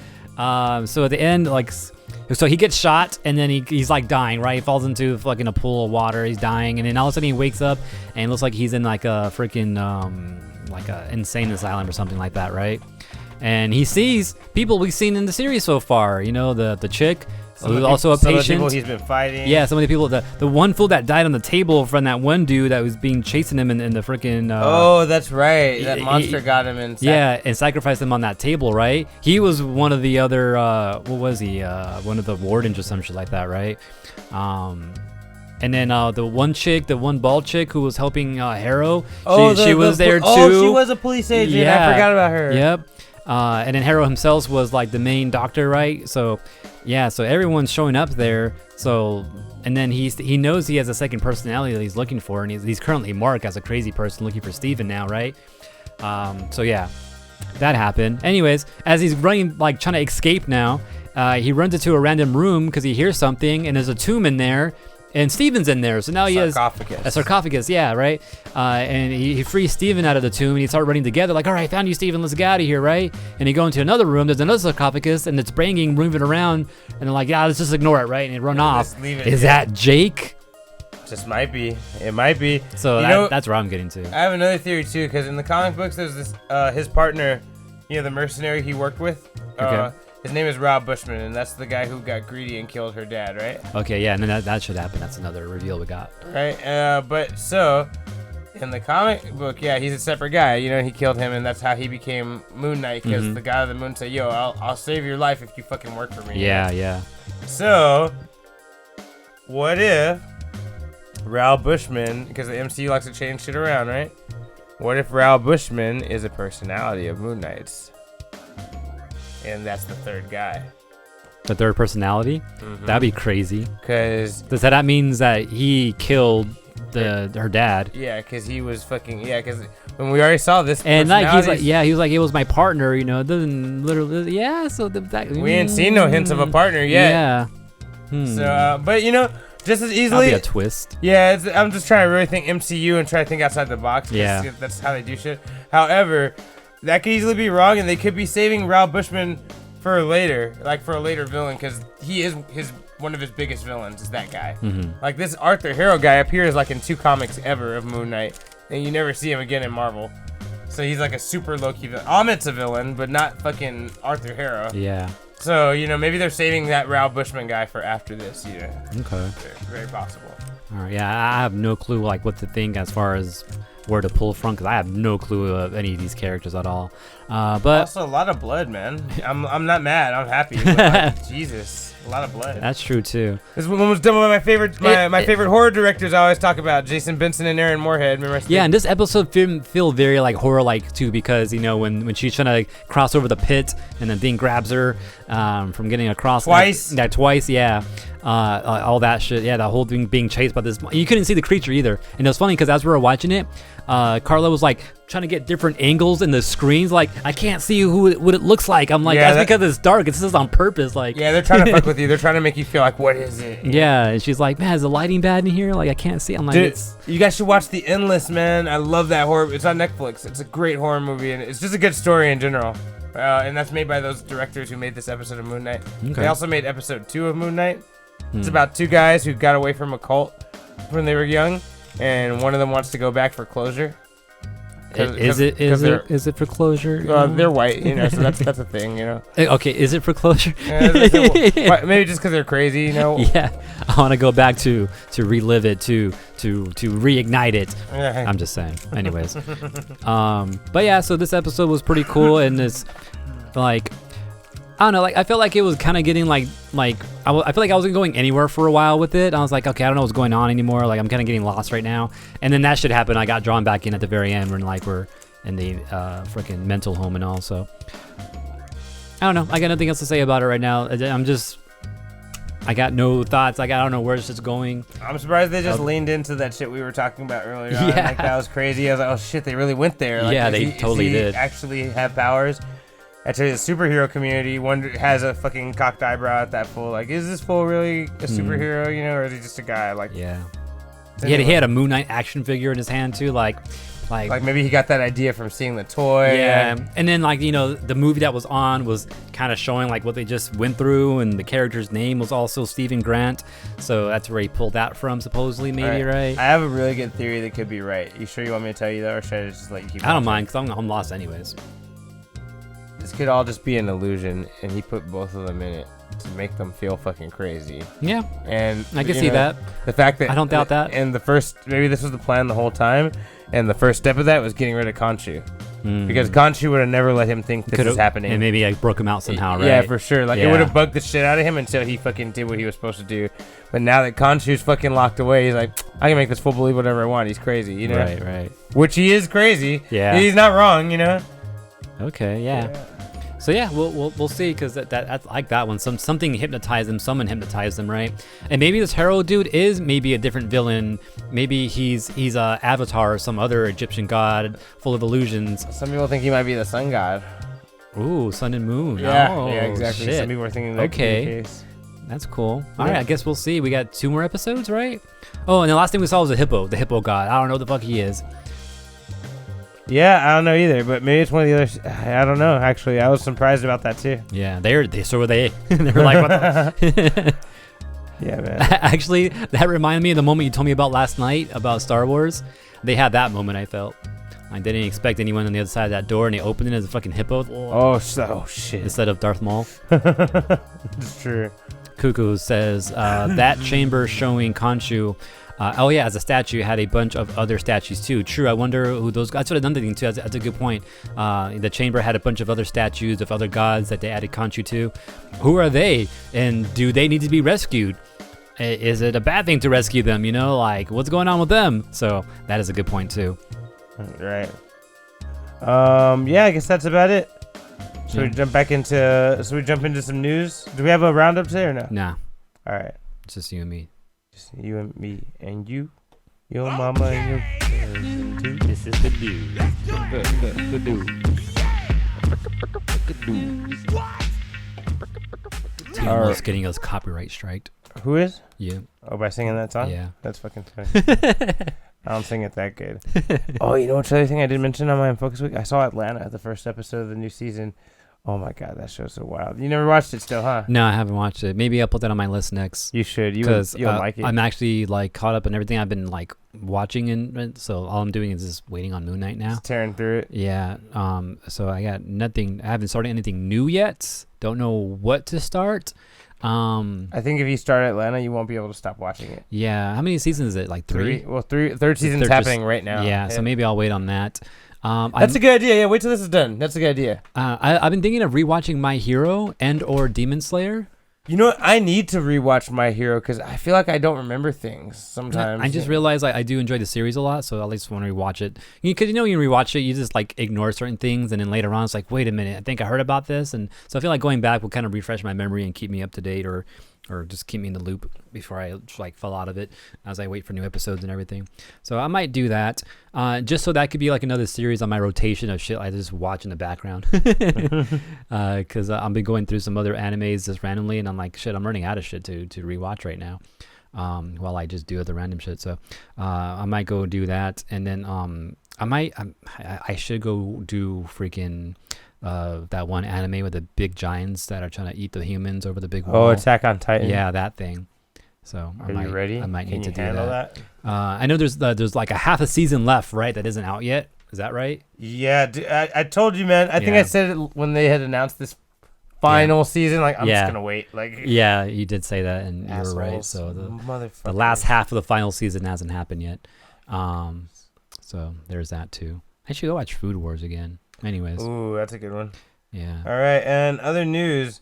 So at the end, so he gets shot and then he's like dying, right? He falls into fucking a pool of water. He's dying, and then all of a sudden he wakes up and it looks like he's in like a freaking like a insane asylum or something like that, right? And he sees people we've seen in the series so far. The chick. Who's also a patient. Some of the people he's been fighting. Yeah, some of the people. The one fool that died on the table from that one dude that was chasing him in the freaking. Oh, that's right. That monster got him in. And sacrificed him on that table, right? He was one of the other. What was he? One of the wardens or some shit like that, right? And then the one bald chick who was helping Harrow. She was there too. Oh, she was a police agent. Yeah. I forgot about her. Yep. And then Harrow himself was like the main doctor, right? So. Yeah, so everyone's showing up there. So, and then he knows he has a second personality that he's looking for, and he's currently Mark as a crazy person looking for Steven now, right? So yeah, that happened. Anyways, as he's running, like trying to escape now, he runs into a random room because he hears something, and there's a tomb in there. And Steven's in there, so now he has a sarcophagus, yeah, right? And he frees Steven out of the tomb, and he start running together, like, all right, found you, Steven, let's get out of here, right? And he go into another room, there's another sarcophagus, and it's banging, moving around, and they're like, yeah, let's just ignore it, right? And they run off. Is that Jake? Just might be. It might be. So that's where I'm getting to. I have another theory, too, because in the comic books, there's this, his partner, the mercenary he worked with. Okay. His name is Rob Bushman, and that's the guy who got greedy and killed her dad, right? Okay, yeah, and then that should happen. That's another reveal we got. Right, but so, in the comic book, yeah, he's a separate guy. He killed him, and that's how he became Moon Knight, because the God of the Moon said, yo, I'll save your life if you fucking work for me. Yeah, yeah. So, what if Raoul Bushman, because the MCU likes to change shit around, right? What if Raoul Bushman is a personality of Moon Knight's? And that's the third guy. The third personality? Mm-hmm. That'd be crazy. Because that means that he killed her dad. Yeah, because he was fucking because when we already saw this, and he was like it was my partner. It doesn't literally. Yeah, so we ain't seen no hints of a partner yet. Yeah. So, but just as easily. That'd be a twist. Yeah, I'm just trying to really think MCU and try to think outside the box. Yeah. That's how they do shit. However, that could easily be wrong, and they could be saving Raoul Bushman for later, like for a later villain, because he is one of his biggest villains is that guy. Mm-hmm. Like this Arthur Harrow guy appears like in 2 comics ever of Moon Knight, and you never see him again in Marvel. So he's like a super low-key villain. Amit's a villain, but not fucking Arthur Harrow. Yeah. So, maybe they're saving that Raoul Bushman guy for after this, Okay. Very, very possible. All right, yeah, I have no clue like what to think as far as where to pull from, because I have no clue of any of these characters at all. But also a lot of blood, man. I'm not mad. I'm happy. But, Jesus, a lot of blood. That's true too. This one was done by my favorite horror directors. I always talk about Jason Benson and Aaron Moorhead. Remember? Yeah, and this episode feel very like horror-like too, because when she's trying to like, cross over the pit and the thing grabs her from getting across twice. Twice, yeah. All that shit, yeah. The whole thing being chased by this. You couldn't see the creature either, and it was funny because as we were watching it, Carla was like trying to get different angles in the screens. Like I can't see what it looks like. I'm like, that's because it's dark. It's just on purpose. Like yeah, they're trying to fuck with you. They're trying to make you feel like, what is it? Yeah, and she's like, man, is the lighting bad in here? Like I can't see. I'm like, dude, you guys should watch The Endless, man. I love that horror. It's on Netflix. It's a great horror movie, and it's just a good story in general. And that's made by those directors who made this episode of Moon Knight. Okay. They also made episode 2 of Moon Knight. It's about 2 guys who got away from a cult when they were young, and one of them wants to go back for closure. Is it for closure? They're white, so that's a thing, Okay, is it for closure? Maybe just because they're crazy, Yeah, I want to go back to relive it, to reignite it. I'm just saying. Anyways, but yeah, so this episode was pretty cool, and it's like, I don't know. Like I felt like it was kind of getting I feel like I wasn't going anywhere for a while with it. I was like, okay, I don't know what's going on anymore. Like I'm kind of getting lost right now. And then that shit happened. I got drawn back in at the very end when like we're in the freaking mental home and all. So I don't know. I got nothing else to say about it right now. I got no thoughts. Like I don't know where this is going. I'm surprised they just leaned into that shit we were talking about earlier on. Yeah. Like that was crazy. I was like, oh shit, they really went there. Like, Yeah, they totally did. Actually have powers. Actually, the superhero community has a fucking cocked eyebrow at that fool. Like, is this fool really a superhero? You know, or is he just a guy? Like, Yeah. anyway. He had a Moon Knight action figure in his hand too. Like maybe he got that idea from seeing the toy. Yeah, and then like the movie that was on was kind of showing like what they just went through, and the character's name was also Stephen Grant, so that's where he pulled that from supposedly, maybe, right? I have a really good theory that could be right. You sure you want me to tell you that, or should I just let you keep? I don't mind because I'm lost anyways. This could all just be an illusion, and he put both of them in it to make them feel fucking crazy. Yeah, and I can see that. The fact that I don't doubt that. And maybe this was the plan the whole time, and the first step of that was getting rid of Khonshu. Because Khonshu would have never let him think this is happening. And maybe I broke him out somehow, right? Yeah, for sure. Like, it would have bugged the shit out of him until he fucking did what he was supposed to do. But now that Khonshu's fucking locked away, he's like, I can make this fool believe whatever I want. He's crazy, you know? Right. Which he is crazy. Yeah. He's not wrong, you know? Okay, yeah. So yeah, we'll see, because that's like that one. Something hypnotized him. Someone hypnotized him, right? And maybe this Herald dude is maybe a different villain. Maybe he's a Avatar or some other Egyptian god full of illusions. Some people think he might be the sun god. Ooh, sun and moon. Yeah, oh, yeah, exactly. Shit. Some people are thinking that could be the case. That's cool. All right, I guess we'll see. We got 2 more episodes, right? Oh, and the last thing we saw was the hippo god. I don't know what the fuck he is. Yeah, I don't know either, but maybe it's one of the others. I don't know, actually. I was surprised about that, too. Yeah, so were they. They were like, what the? Yeah, man. Actually, that reminded me of the moment you told me about last night about StarWars. They had that moment, I felt. I didn't expect anyone on the other side of that door, and they opened it as a fucking hippo. Oh, shit. Instead of Darth Maul. It's true. Cuckoo says, that chamber showing Khonshu, as a statue, had a bunch of other statues too. True, I wonder who those guys. That's what another thing too. That's a good point. The chamber had a bunch of other statues of other gods that they added Khonshu to. Who are they? And do they need to be rescued? Is it a bad thing to rescue them? You know, like what's going on with them? So that is a good point too. Right. Yeah, I guess that's about it. So we jump into some news. Do we have a roundup today or no? Nah. All right. It's just you and me. Just you and me and you. Your mama and your cousin too. This is the news. The news. Team was getting us copyright striked. Who is? You. Oh, by singing that song? Yeah. That's fucking funny. I don't sing it that good. Oh, you know what's the other thing I didn't mention on my Unfocused week? I saw Atlanta, the first episode of the new season. Oh my god, that show's so wild. You never watched it still, huh? No, I haven't watched it. Maybe I'll put that on my list next. You should. You'll like it. I'm actually like caught up in everything I've been like watching, and so all I'm doing is just waiting on Moon Knight now. Just tearing through it. Yeah. So I got nothing. I haven't started anything new yet. Don't know what to start. I think if you start Atlanta, you won't be able to stop watching it. Yeah. How many seasons is it? Like 3? Well, third season's happening right now. Yeah. So maybe I'll wait on that. That's a good idea. Yeah, wait till this is done. That's a good idea. I've been thinking of rewatching My Hero and or Demon Slayer. You know what? I need to rewatch My Hero because I feel like I don't remember things sometimes. I just realized I do enjoy the series a lot, so I at least want to rewatch it. Because you rewatch it, you just like ignore certain things, and then later on it's like, wait a minute, I think I heard about this, and so I feel like going back will kind of refresh my memory and keep me up to date, or just keep me in the loop before I like fall out of it as I wait for new episodes and everything. So I might do that, just so that could be like another series on my rotation of shit I just watch in the background. Because I've been going through some other animes just randomly, and I'm like, shit, I'm running out of shit to rewatch right now, while I just do other random shit. So I might go do that, and then I should go do freaking that one anime with the big giants that are trying to eat the humans over the big wall. Oh, Attack on Titan. Yeah, that thing. So are you ready? I might need to do that. I know there's like a half a season left, right? That isn't out yet. Is that right? Yeah, I told you, man. I think I said it when they had announced this final season. Like, I'm just gonna wait. Like, yeah, you did say that, and you were right. So the last half of the final season hasn't happened yet. So there's that too. I should go watch Food Wars again. Anyways. Ooh, that's a good one. Yeah. All right, and other news.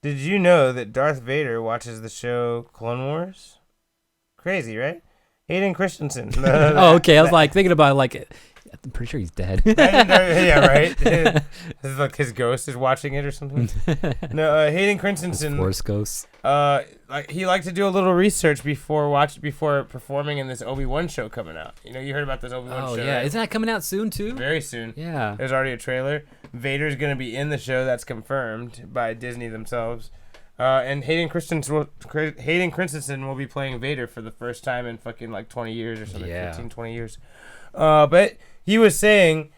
Did you know that Darth Vader watches the show Clone Wars? Crazy, right? Hayden Christensen. Oh, okay. I was like thinking about I'm pretty sure he's dead. Yeah, right. This is like his ghost is watching it or something. No, Hayden Christensen. Force ghosts. He liked to do a little research before performing in this Obi-Wan show coming out. You heard about this Obi-Wan show? Oh yeah, right? isn't that coming out soon too? Very soon. Yeah. There's already a trailer. Vader's gonna be in the show. That's confirmed by Disney themselves. And Hayden Christensen will be playing Vader for the first time in fucking like 20 years or something. Yeah. 15, 20 years. But he was saying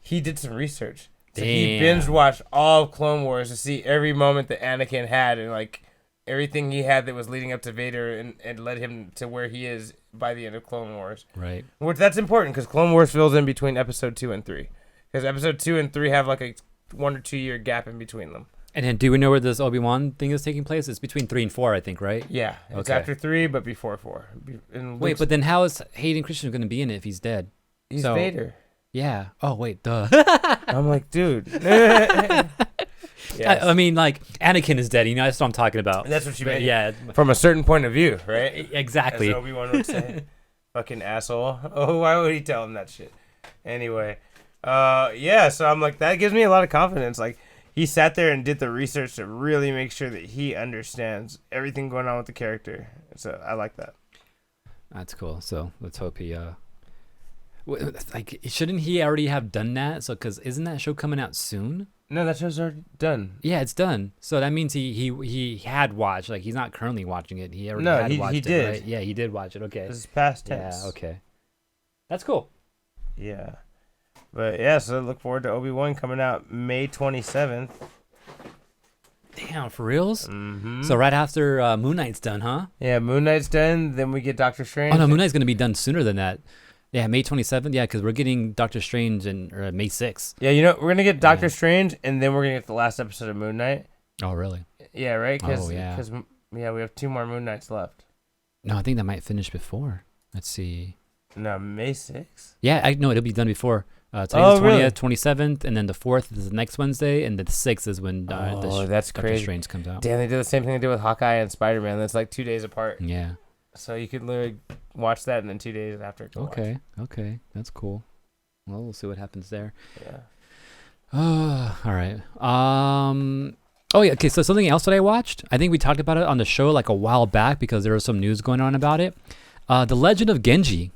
he did some research. So he binge watched all of Clone Wars to see every moment that Anakin had and like everything he had that was leading up to Vader and led him to where he is by the end of Clone Wars. Right. Which that's important because Clone Wars fills in between episode 2 and 3. Because episode 2 and 3 have like a 1 or 2 year gap in between them. And then do we know where this Obi-Wan thing is taking place? It's between 3 and 4, I think, right? Yeah. It's Okay. after 3, but before 4. Wait, but then how is Hayden Christensen going to be in it if he's dead? He's Vader. Yeah. Oh, wait, duh. I'm like, dude. Yes. I mean, like, Anakin is dead. That's what I'm talking about. That's what you But meant. yeah. From a certain point of view, right? Exactly. As Obi-Wan would say. Fucking asshole. Oh, why would he tell him that shit? Anyway. Yeah, so I'm like, that gives me a lot of confidence. Like, he sat there and did the research to really make sure that he understands everything going on with the character. So I like that. That's cool. So let's hope he, shouldn't he already have done that? So, because isn't that show coming out soon? No, that show's already done. Yeah, it's done. So that means he had watched. Like, he's not currently watching it. He already had watched he it, did. right? Yeah, he did watch it. Okay. This is past tense. Yeah, okay. That's cool. Yeah. But yeah, so look forward to Obi-Wan coming out May 27th. Damn, for reals? Mm-hmm. So right after Moon Knight's done, huh? Yeah, Moon Knight's done. Then we get Doctor Strange. Oh, no, Moon Knight's going to be done sooner than that. Yeah, May 27th. Yeah, because we're getting Doctor Strange in May 6th. Yeah, we're going to get Doctor Strange, and then we're going to get the last episode of Moon Knight. Oh, really? Yeah, right? Yeah. Because, we have 2 more Moon Knights left. No, I think that might finish before. Let's see. No, May 6th? Yeah, no, it'll be done before. Today's the 20th, really? 27th, and then the 4th is the next Wednesday, and the 6th is when that's Doctor crazy. Strange comes out. Damn, they did the same thing they did with Hawkeye and Spider-Man. That's like 2 days apart. Yeah. So you could literally watch that, and then 2 days after. Okay, that's cool. Well, we'll see what happens there. Yeah. All right. Oh yeah. Okay. So something else that I watched. I think we talked about it on the show like a while back because there was some news going on about it. The Legend of Genji.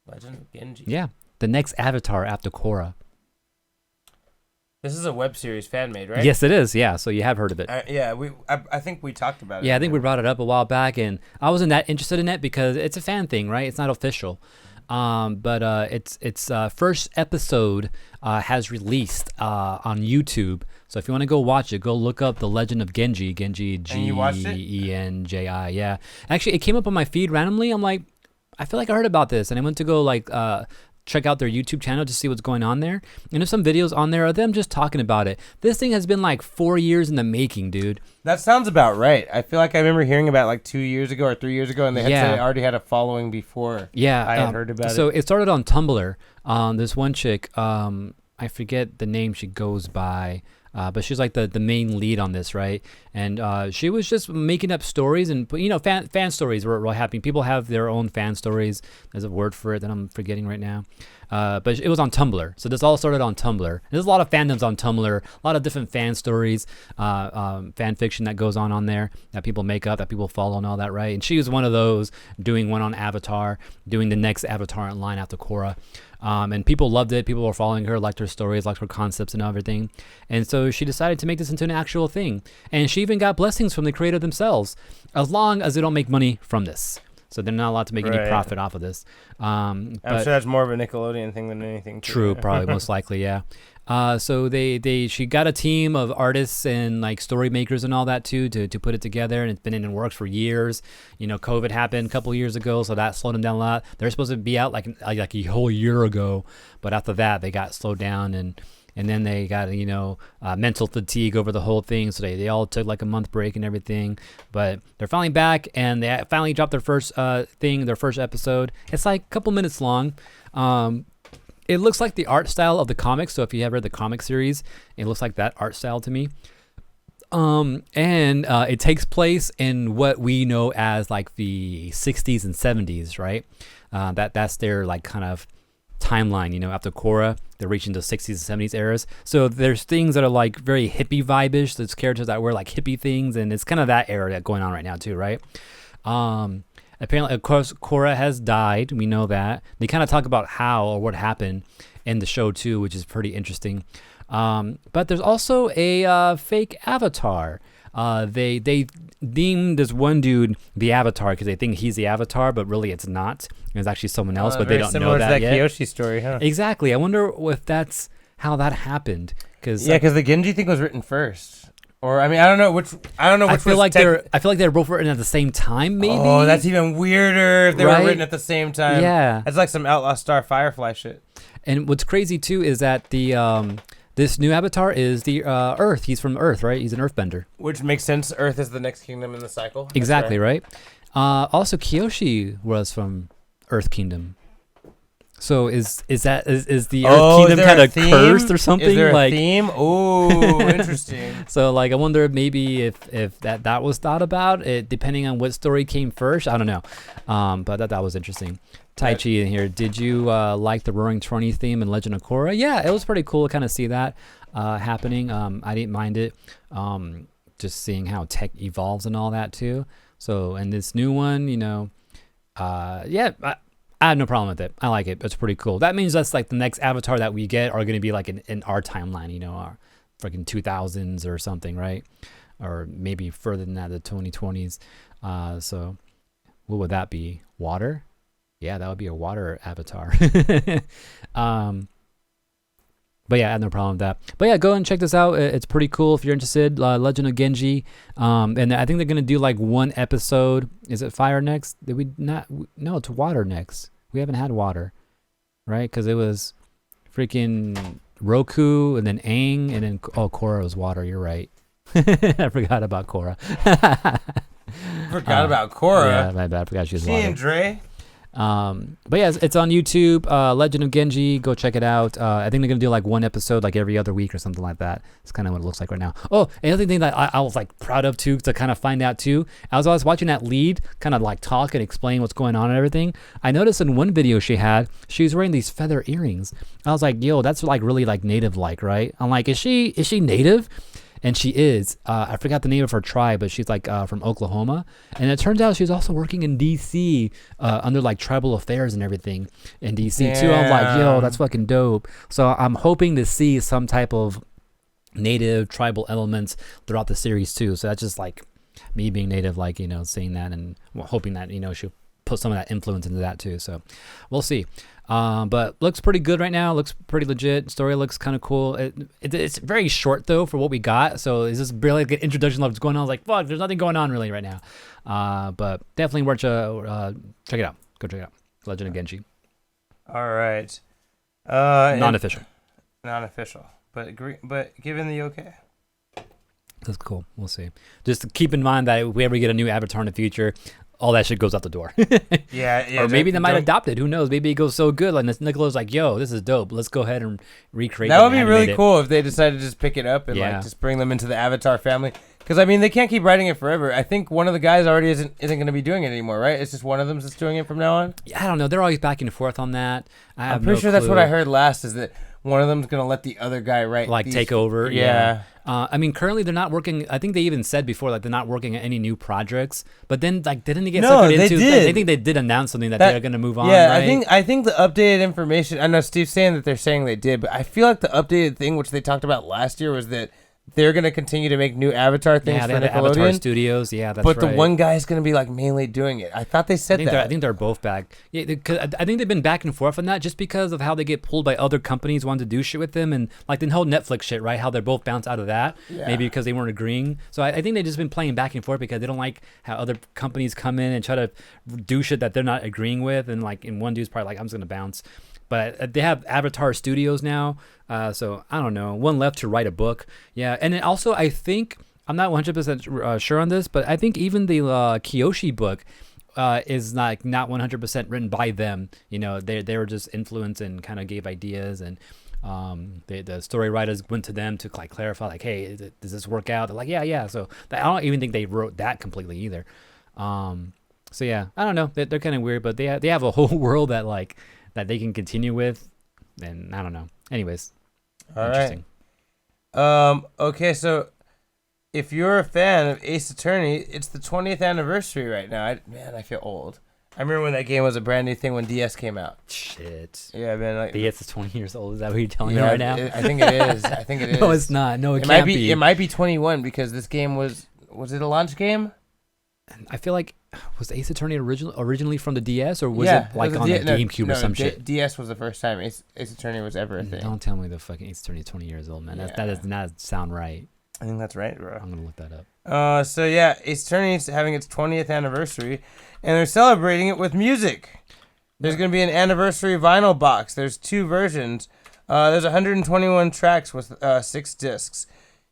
Legend of Genji. Yeah, the next Avatar after Korra. This is a web series fan made, right? Yes, it is. Yeah, so you have heard of it. I think we talked about it. Yeah, I think we brought it up a while back, and I wasn't that interested in it because it's a fan thing, right? It's not official. But its first episode has released on YouTube. So if you want to go watch it, go look up The Legend of Genji. Genji, Genji. Yeah. Actually, it came up on my feed randomly. I'm like, I feel like I heard about this, and I went to go check out their YouTube channel to see what's going on there. And there's some videos on there of them just talking about it. This thing has been like 4 years in the making, dude. That sounds about right. I feel like I remember hearing about it like 2 years ago or 3 years ago, and they already had a following before. Yeah, I had heard about it. So it started on Tumblr. This one chick, I forget the name she goes by. But she's like the main lead on this, right? And she was just making up stories, and fan stories were happening. People have their own fan stories. There's a word for it that I'm forgetting right now. But it was on Tumblr. So this all started on Tumblr. There's a lot of fandoms on Tumblr, a lot of different fan stories, fan fiction that goes on there that people make up, that people follow and all that, right? And she was one of those, doing one on Avatar, doing the next Avatar in line after Korra. And people loved it. People were following her, liked her stories, liked her concepts and everything. And so she decided to make this into an actual thing. And she even got blessings from the creator themselves, as long as they don't make money from this. So they're not allowed to make any profit off of this. I'm sure that's more of a Nickelodeon thing than anything. True, probably, most likely, yeah. So she got a team of artists and like story makers and all that too to put it together, and it's been in the works for years. COVID happened a couple of years ago, so that slowed them down a lot. They're supposed to be out like a whole year ago, but after that they got slowed down, and then they got mental fatigue over the whole thing, so they all took like a month break and everything. But they're finally back, and they finally dropped their first episode. It's like a couple minutes long. It looks like the art style of the comics. So if you have read the comic series, it looks like that art style to me. And it takes place in what we know as like the 60s and 70s, right? That's their like kind of timeline, you know, after Korra, they're reaching the 60s and 70s eras. So there's things that are like very hippie vibe-ish. There's characters that wear like hippie things, and it's kind of that era that going on right now too, right? Apparently, of course, Korra has died. We know that. They kind of talk about how or what happened in the show too, which is pretty interesting. But there's also a fake avatar. They deemed this one dude the Avatar because they think he's the Avatar, but really it's not. It's actually someone else, but they don't know that yet. Kyoshi story, huh? Exactly. I wonder if that's how that happened. Because the Genji thing was written first, or I mean, I don't know which. I feel like they're both written at the same time. Maybe. Oh, that's even weirder if they were written at the same time. Yeah, that's like some Outlaw Star Firefly shit. And what's crazy too is that the this new Avatar is the Earth. He's from Earth, right? He's an Earthbender. Which makes sense. Earth is the next kingdom in the cycle. Exactly, right? Also, Kyoshi was from Earth Kingdom. So is the Earth Kingdom kind of cursed or something? Is there like a theme? Oh, interesting. So like I wonder maybe if that was thought about it, depending on what story came first. I don't know. But that was interesting. Tai Chi in here. Did you like the Roaring Twenty theme in Legend of Korra? Yeah, it was pretty cool to kind of see that happening. I didn't mind it. Just seeing how tech evolves and all that too. So in this new one, you know, I have no problem with it. I like it. It's pretty cool. That means that's like the next Avatar that we get are going to be like in our timeline, you know, our freaking 2000s or something, right? Or maybe further than that, the 2020s. So what would that be? Water? Yeah, that would be a water Avatar. But yeah, I have no problem with that. But yeah, go and check this out. It's pretty cool if you're interested. Legend of Genji. And I think they're going to do like one episode. Is it fire next? Did we not? No, it's water next. We haven't had water, right? Because it was freaking Roku and then Aang and then, Korra was water. You're right. I forgot about Korra. Forgot about Korra. Yeah, my bad. I forgot she was water. Dre. But yeah, it's on YouTube, Legend of Genji. Go check it out. I think they're gonna do like one episode like every other week or something like that. It's kind of what it looks like right now. Oh, another thing that I was like proud of too to kind of find out too. As I was watching that lead kind of like talk and explain what's going on and everything, I noticed in one video she was wearing these feather earrings. I was like, yo, that's like really like native like, right? I'm like, is she native? And she is. I forgot the name of her tribe, but she's like from Oklahoma. And it turns out she's also working in D.C. Under like tribal affairs and everything in D.C. too. I'm like, yo, that's fucking dope. So I'm hoping to see some type of native tribal elements throughout the series too. So that's just like me being native, like, you know, seeing that and hoping that, you know, she'll put some of that influence into that too. So we'll see. But looks pretty good right now. Looks pretty legit. Story looks kind of cool. It's very short though for what we got. So it's just really a good introduction of what's going on. I was like, fuck, there's nothing going on really right now. But definitely worth check it out. Go check it out. Legend of Genji. All right. Non-official. Non-official, but given the okay. That's cool. We'll see. Just keep in mind that if we ever get a new Avatar in the future, all that shit goes out the door. yeah. Or maybe they might adopt it. Who knows? Maybe it goes so good. Like Nickelodeon's like, yo, this is dope. Let's go ahead and recreate it. That would be really cool if they decided to just pick it up and like just bring them into the Avatar family. Because I mean, they can't keep writing it forever. I think one of the guys already isn't going to be doing it anymore, right? It's just one of them that's doing it from now on. Yeah, I don't know. They're always back and forth on that. I'm pretty sure that's what I heard last. Is that one of them's going to let the other guy write take over. Yeah. I mean, currently they're not working. I think they even said before like they're not working on any new projects. But then like didn't they get suckered into? Did. I think they did announce something that they're going to move on. Yeah, right? I think the updated information. I know Steve's saying that they're saying they did, but I feel like the updated thing, which they talked about last year, was that they're going to continue to make new Avatar things for Nickelodeon. Avatar Studios, yeah, that's right. But the one guy's going to be like mainly doing it. I thought they said that. I think they're both back. Yeah, cause I think they've been back and forth on that just because of how they get pulled by other companies wanting to do shit with them and like the whole Netflix shit, right? How they're both bounced out of that. Yeah. Maybe because they weren't agreeing. So I think they've just been playing back and forth because they don't like how other companies come in and try to do shit that they're not agreeing with. And like, and one dude's probably like, I'm just going to bounce. But they have Avatar Studios now, so I don't know. One left to write a book. Yeah, and then also I think, I'm not 100% sure on this, but I think even the Kyoshi book is not 100% written by them. You know, they were just influenced and kind of gave ideas, and the story writers went to them to like clarify, like, hey, does this work out? They're like, yeah. So I don't even think they wrote that completely either. So yeah, I don't know. They're kind of weird, but they have a whole world that they can continue with, and I don't know. Anyways, all interesting. Right. Okay, so if you're a fan of Ace Attorney, it's the 20th anniversary right now. I feel old. I remember when that game was a brand new thing when DS came out. Shit. Yeah, man. Like, DS is 20 years old. Is that what you're telling me right now? I think it is. I think it is. No, it's not. No, it might can't be. be. It might be 21 because this game was it a launch game? I feel like, was Ace Attorney originally from the DS, or was it like on the GameCube or some shit? DS was the first time Ace Attorney was ever a thing. Don't tell me the fucking Ace Attorney is 20 years old, man. That does not sound right. I think that's right, bro. I'm gonna look that up. So yeah, Ace Attorney is having its 20th anniversary, and they're celebrating it with music. There's gonna be an anniversary vinyl box. There's 2 versions. There's 121 tracks with 6 discs.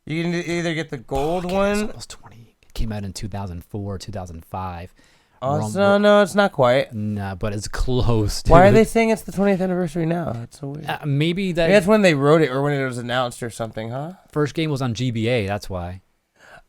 You can either get the gold one. It's almost 20. It came out in 2004, 2005. Oh, no, it's not quite. Nah, but it's close. Dude. Why are they saying it's the 20th anniversary now? That's so weird. Maybe that's when they wrote it or when it was announced or something, huh? First game was on GBA. That's why.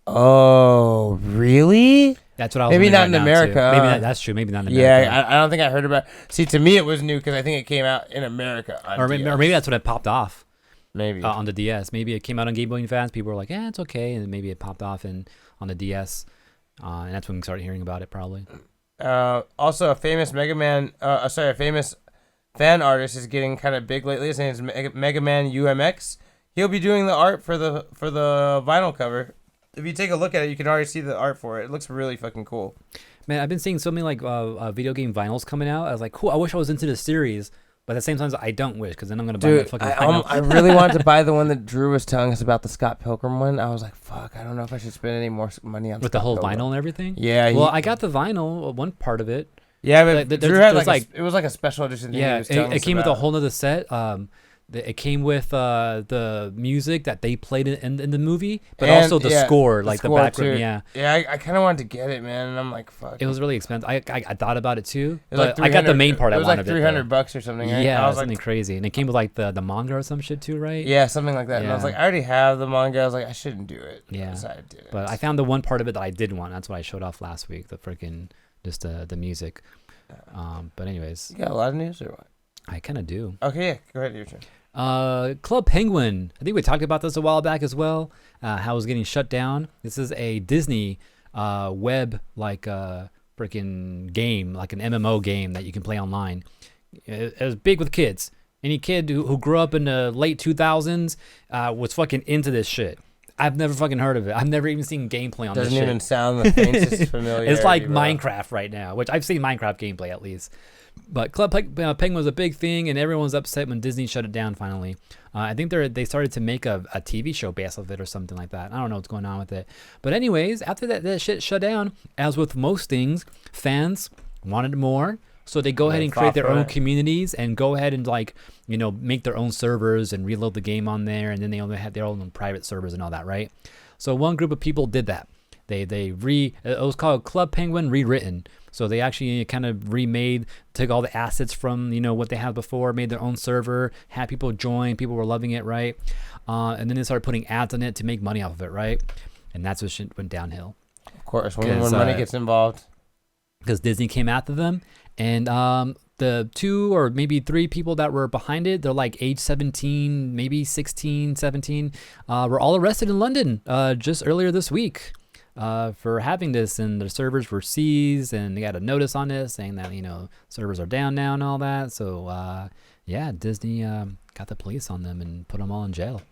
Oh, really? That's what I was. Maybe not in right America. Maybe that's true. Maybe not in America. Yeah, I don't think I heard about. See, to me, it was new because I think it came out in America. Or maybe that's what it popped off. Maybe on the DS. Maybe it came out on Game Boy Advance. People were like, "Yeah, it's okay," and maybe it popped off on the DS, and that's when we started hearing about it, probably. Also, a famous a famous fan artist is getting kind of big lately. His name is Mega Man UMX. He'll be doing the art for the vinyl cover. If you take a look at it, you can already see the art for it. It looks really fucking cool. Man, I've been seeing so many like video game vinyls coming out. I was like, cool. I wish I was into the series, but at the same time, I don't wish, because then I'm gonna buy that fucking vinyl. I really wanted to buy the one that Drew was telling us about, the Scott Pilgrim one. I was like, fuck, I don't know if I should spend any more money on with Scott the whole Pilgrim. vinyl and everything. Yeah. Well, I got the vinyl, one part of it. Yeah, but Drew had it was like a special edition thing. Yeah, it came with a whole other set. It came with the music that they played in the movie, but also the score, like the background. Too. Yeah, I kind of wanted to get it, man, and I'm like, fuck. It was really expensive. I thought about it too, but I got the main part. It was like $300 or something. Right? Yeah, it was something crazy, and it came with like the manga or some shit too, right? Yeah, something like that. Yeah. And I was like, I already have the manga. I was like, I shouldn't do it. Yeah, so I did it. But I found the one part of it that I did want. That's what I showed off last week. The freaking just the music. But anyways, you got a lot of news or what? I kind of do. Okay, yeah, go ahead, your turn. Club Penguin. I think we talked about this a while back as well. How it was getting shut down. This is a Disney web freaking game, like an MMO game that you can play online. It was big with kids. Any kid who grew up in the late 2000s was fucking into this shit. I've never fucking heard of it. I've never even seen gameplay on this shit. Doesn't even sound the faintest familiar. It's like Minecraft right now, which I've seen Minecraft gameplay at least. But Club Penguin was a big thing, and everyone was upset when Disney shut it down finally. I think they started to make a TV show based off of it or something like that. I don't know what's going on with it. But anyways, after that shit shut down, as with most things, fans wanted more. So they go ahead and create their own communities and go ahead and make their own servers and reload the game on there, and then they only have their own private servers and all that, right? So one group of people did that. It was called Club Penguin Rewritten. So they actually kind of took all the assets from what they had before, made their own server, had people join, people were loving it, right? And then they started putting ads on it to make money off of it, right? And that's what shit went downhill. Of course, when money gets involved. Because Disney came after them. And the 2 or maybe 3 people that were behind it, they're like age 17, maybe 16, 17, were all arrested in London just earlier this week for having this. And their servers were seized, and they got a notice on it saying that, servers are down now and all that. So, Disney got the police on them and put them all in jail.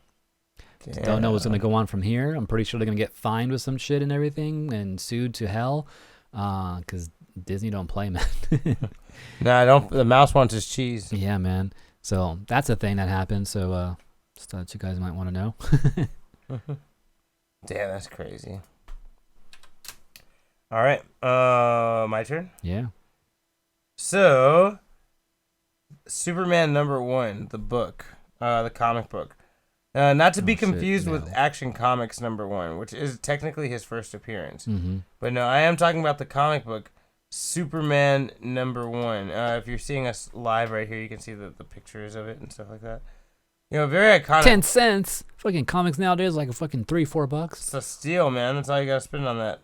Damn. Don't know what's going to go on from here. I'm pretty sure they're going to get fined with some shit and everything and sued to hell because Disney don't play, man. Nah, don't. The mouse wants his cheese. Yeah, man. So that's a thing that happened. So just thought you guys might want to know. Damn, that's crazy. All right, my turn. Yeah. So, Superman #1, the book, the comic book, not to be confused with Action Comics #1, which is technically his first appearance. Mm-hmm. But no, I am talking about the comic book. Superman #1. If you're seeing us live right here, you can see the pictures of it and stuff like that. You know, very iconic. 10 cents. Fucking comics nowadays like a fucking $3-4. It's a steal, man. That's all you gotta spend on that.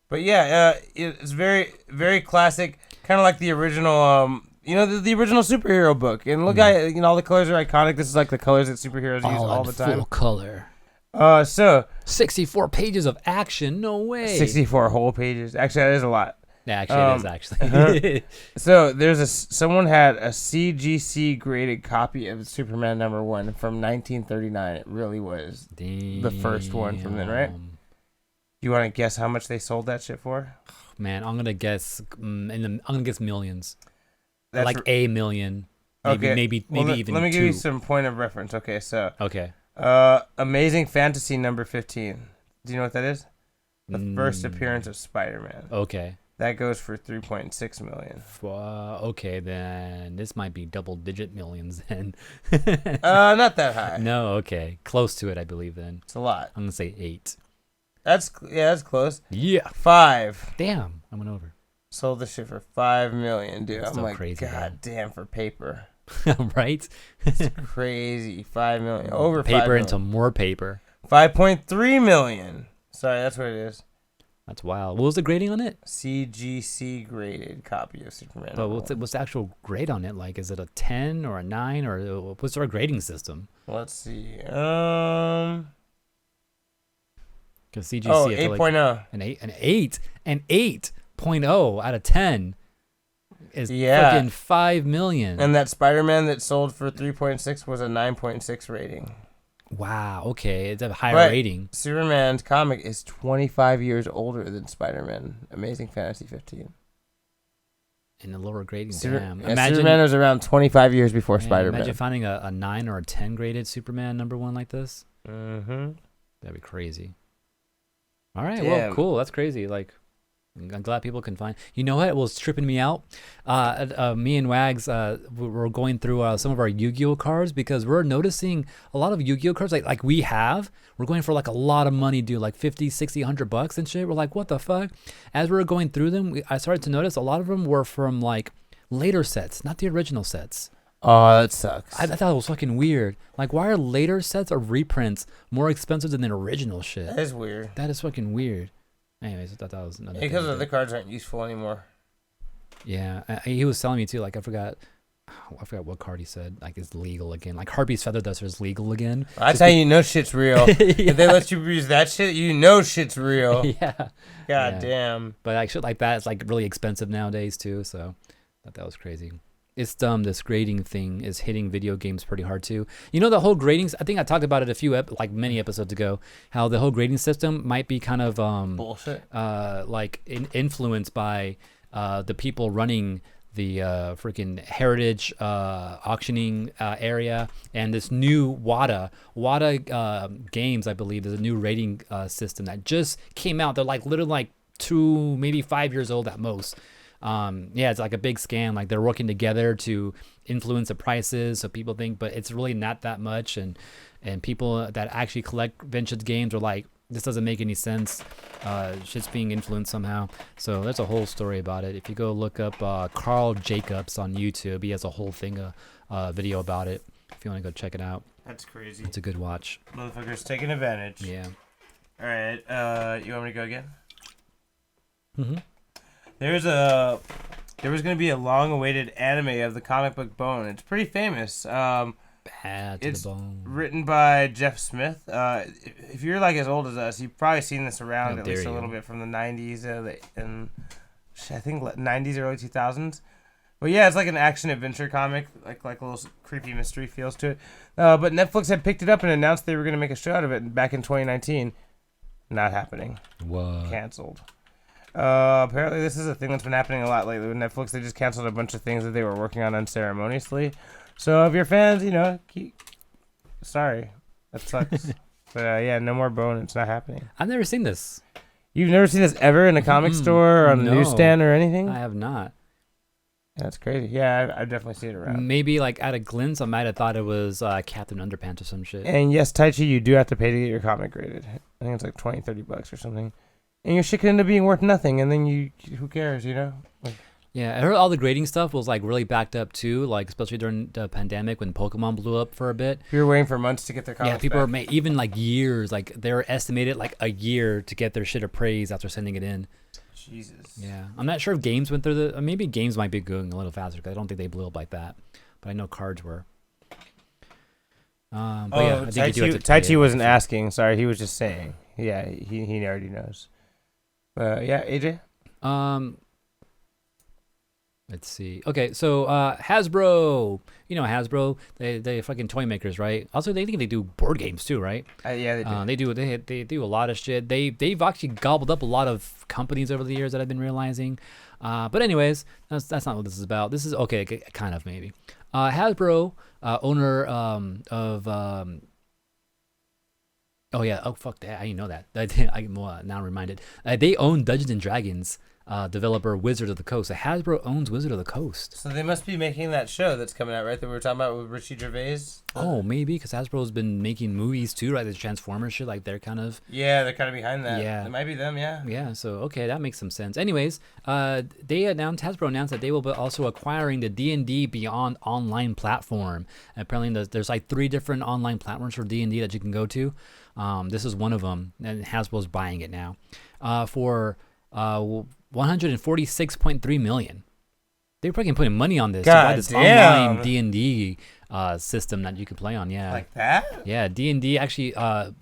But yeah, it's very, very classic. Kind of like the original, the original superhero book. And look at, all the colors are iconic. This is like the colors that superheroes use all the time. Full color. So 64 pages of action. No way. 64 whole pages. Actually, that is a lot. Yeah, actually, it is actually. So someone had a CGC graded copy of Superman #1 from 1939. It really was the first one from then, right? You want to guess how much they sold that shit for? Man, I'm gonna guess. I'm gonna guess millions. That's like a million. Maybe, okay. maybe even. Let me two. give you some point of reference. Okay, so. Okay. Amazing Fantasy #15. Do you know what that is? The first appearance of Spider-Man. Okay. That goes for 3.6 million. Okay, then this might be double-digit millions then. Not that high. No, okay, close to it, I believe. Then it's a lot. I'm gonna say 8. That's close. Yeah. 5. Damn, I went over. Sold this shit for 5 million, dude. That's I'm like, crazy, God damn, for paper. Right? It's crazy. 5 million. Over paper 5 million. into more paper. 5.3 million. Sorry, that's what it is. That's wild. What was the grading on it? CGC graded copy of Superman. But what's the actual grade on it? Like, is it a 10 or a 9 or what's our grading system? Let's see. Because CGC. 8.0. An 8.0 out of 10 is freaking 5 million. And that Spider-Man that sold for 3.6 was a 9.6 rating. Wow. Okay, it's a higher rating. Superman's comic is 25 years older than Spider-Man. Amazing Fantasy 15. In a lower grading. Damn. Superman was around 25 years before Spider-Man. Imagine finding a 9 or a 10 graded Superman #1 like this. Mm-hmm. That'd be crazy. All right. Damn. Well, cool. That's crazy. Like, I'm glad people can find. You know what was tripping me out? Me and Wags were going through some of our Yu-Gi-Oh cards because we're noticing a lot of Yu-Gi-Oh cards like we have. We're going for like a lot of money, dude, like 50, 60, $100 and shit. We're like, what the fuck? As we were going through them, I started to notice a lot of them were from like later sets, not the original sets. Oh, that sucks. I thought it was fucking weird. Like, why are later sets or reprints more expensive than the original shit? That is weird. That is fucking weird. Anyways, I thought that was another because the cards aren't useful anymore. Yeah, he was telling me too. Like, I forgot what card he said. Like, it's legal again. Like, Harpy's Feather Duster is legal again. That's how you know shit's real. Yeah. If they let you use that shit, you know shit's real. Yeah. God damn. But like shit like that is like really expensive nowadays too. So I thought that was crazy. It's dumb. This grading thing is hitting video games pretty hard too. You know, the whole grading. I think I talked about it many episodes ago. How the whole grading system might be kind of bullshit. Influenced by the people running the freaking heritage auctioning area and this new WADA games. I believe there's a new rating system that just came out. They're like literally like 2, maybe 5 years old at most. It's like a big scam. Like, they're working together to influence the prices, so people think, but it's really not that much. And people that actually collect vintage games are like, this doesn't make any sense. Shit's being influenced somehow. So there's a whole story about it. If you go look up Carl Jacobs on YouTube, he has a whole thing, video about it. If you want to go check it out, that's crazy. It's a good watch. Motherfuckers taking advantage. Yeah. All right. You want me to go again? Mm-hmm. There was going to be a long-awaited anime of the comic book Bone. It's pretty famous. Bad to it's the bone. Written by Jeff Smith. If you're like as old as us, you've probably seen this around at least a little bit from the 90s and I think 90s, early 2000s. But yeah, it's like an action-adventure comic, like a little creepy mystery feels to it. But Netflix had picked it up and announced they were going to make a show out of it back in 2019. Not happening. What? Canceled. Apparently this is a thing that's been happening a lot lately with Netflix. They just canceled a bunch of things that they were working on unceremoniously. So if you're fans, sorry. That sucks. But no more Bone. It's not happening. I've never seen this. You've never seen this ever in a comic store or on the newsstand or anything? I have not. That's crazy. Yeah, I've definitely seen it around. Maybe like at a glimpse, I might have thought it was Captain Underpants or some shit. And yes, Taichi, you do have to pay to get your comic graded. I think it's like $20-$30 or something. and your shit could end up being worth nothing, and then who cares, you know? Like, Yeah, I heard all the grading stuff was like really backed up too, like especially during the pandemic when Pokemon blew up for a bit. people were waiting for months to get their comics. Yeah, people back. are even like years, like they're estimated like a year to get their shit appraised after sending it in. Jesus. Yeah, I'm not sure if games went through maybe games might be going a little faster because I don't think they blew up like that, but I know cards were. But yeah, I think you do have to Tai pay Chi it. wasn't asking. Sorry, he was just saying. Yeah, he already knows. Yeah, AJ. Let's see. Okay, so Hasbro. You know Hasbro. They fucking toy makers, right? Also, they think they do board games too, right? Yeah, they do. They do a lot of shit. They've actually gobbled up a lot of companies over the years that I've been realizing. But anyways, that's not what this is about. This is okay, kind of maybe. Hasbro, owner of oh yeah, oh fuck that, I didn't know that. I'm now reminded. They own Dungeons and Dragons. Developer Wizard of the Coast. Hasbro owns Wizard of the Coast. So they must be making that show that's coming out, right? That we were talking about with Richie Gervais. Oh, maybe because Hasbro's been making movies too, right? The Transformers shit, like they're kind of. Yeah, they're kind of behind that. Yeah, it might be them. Yeah. Yeah. So okay, that makes some sense. Anyways, Hasbro announced that they will be also acquiring the D&D Beyond online platform. And apparently, there's like 3 different online platforms for D&D that you can go to. This is one of them, and Hasbro's buying it now for $146.3 million. They're fucking putting money on this to buy this online D&D system that you can play on. Yeah, like that. Yeah, D&D actually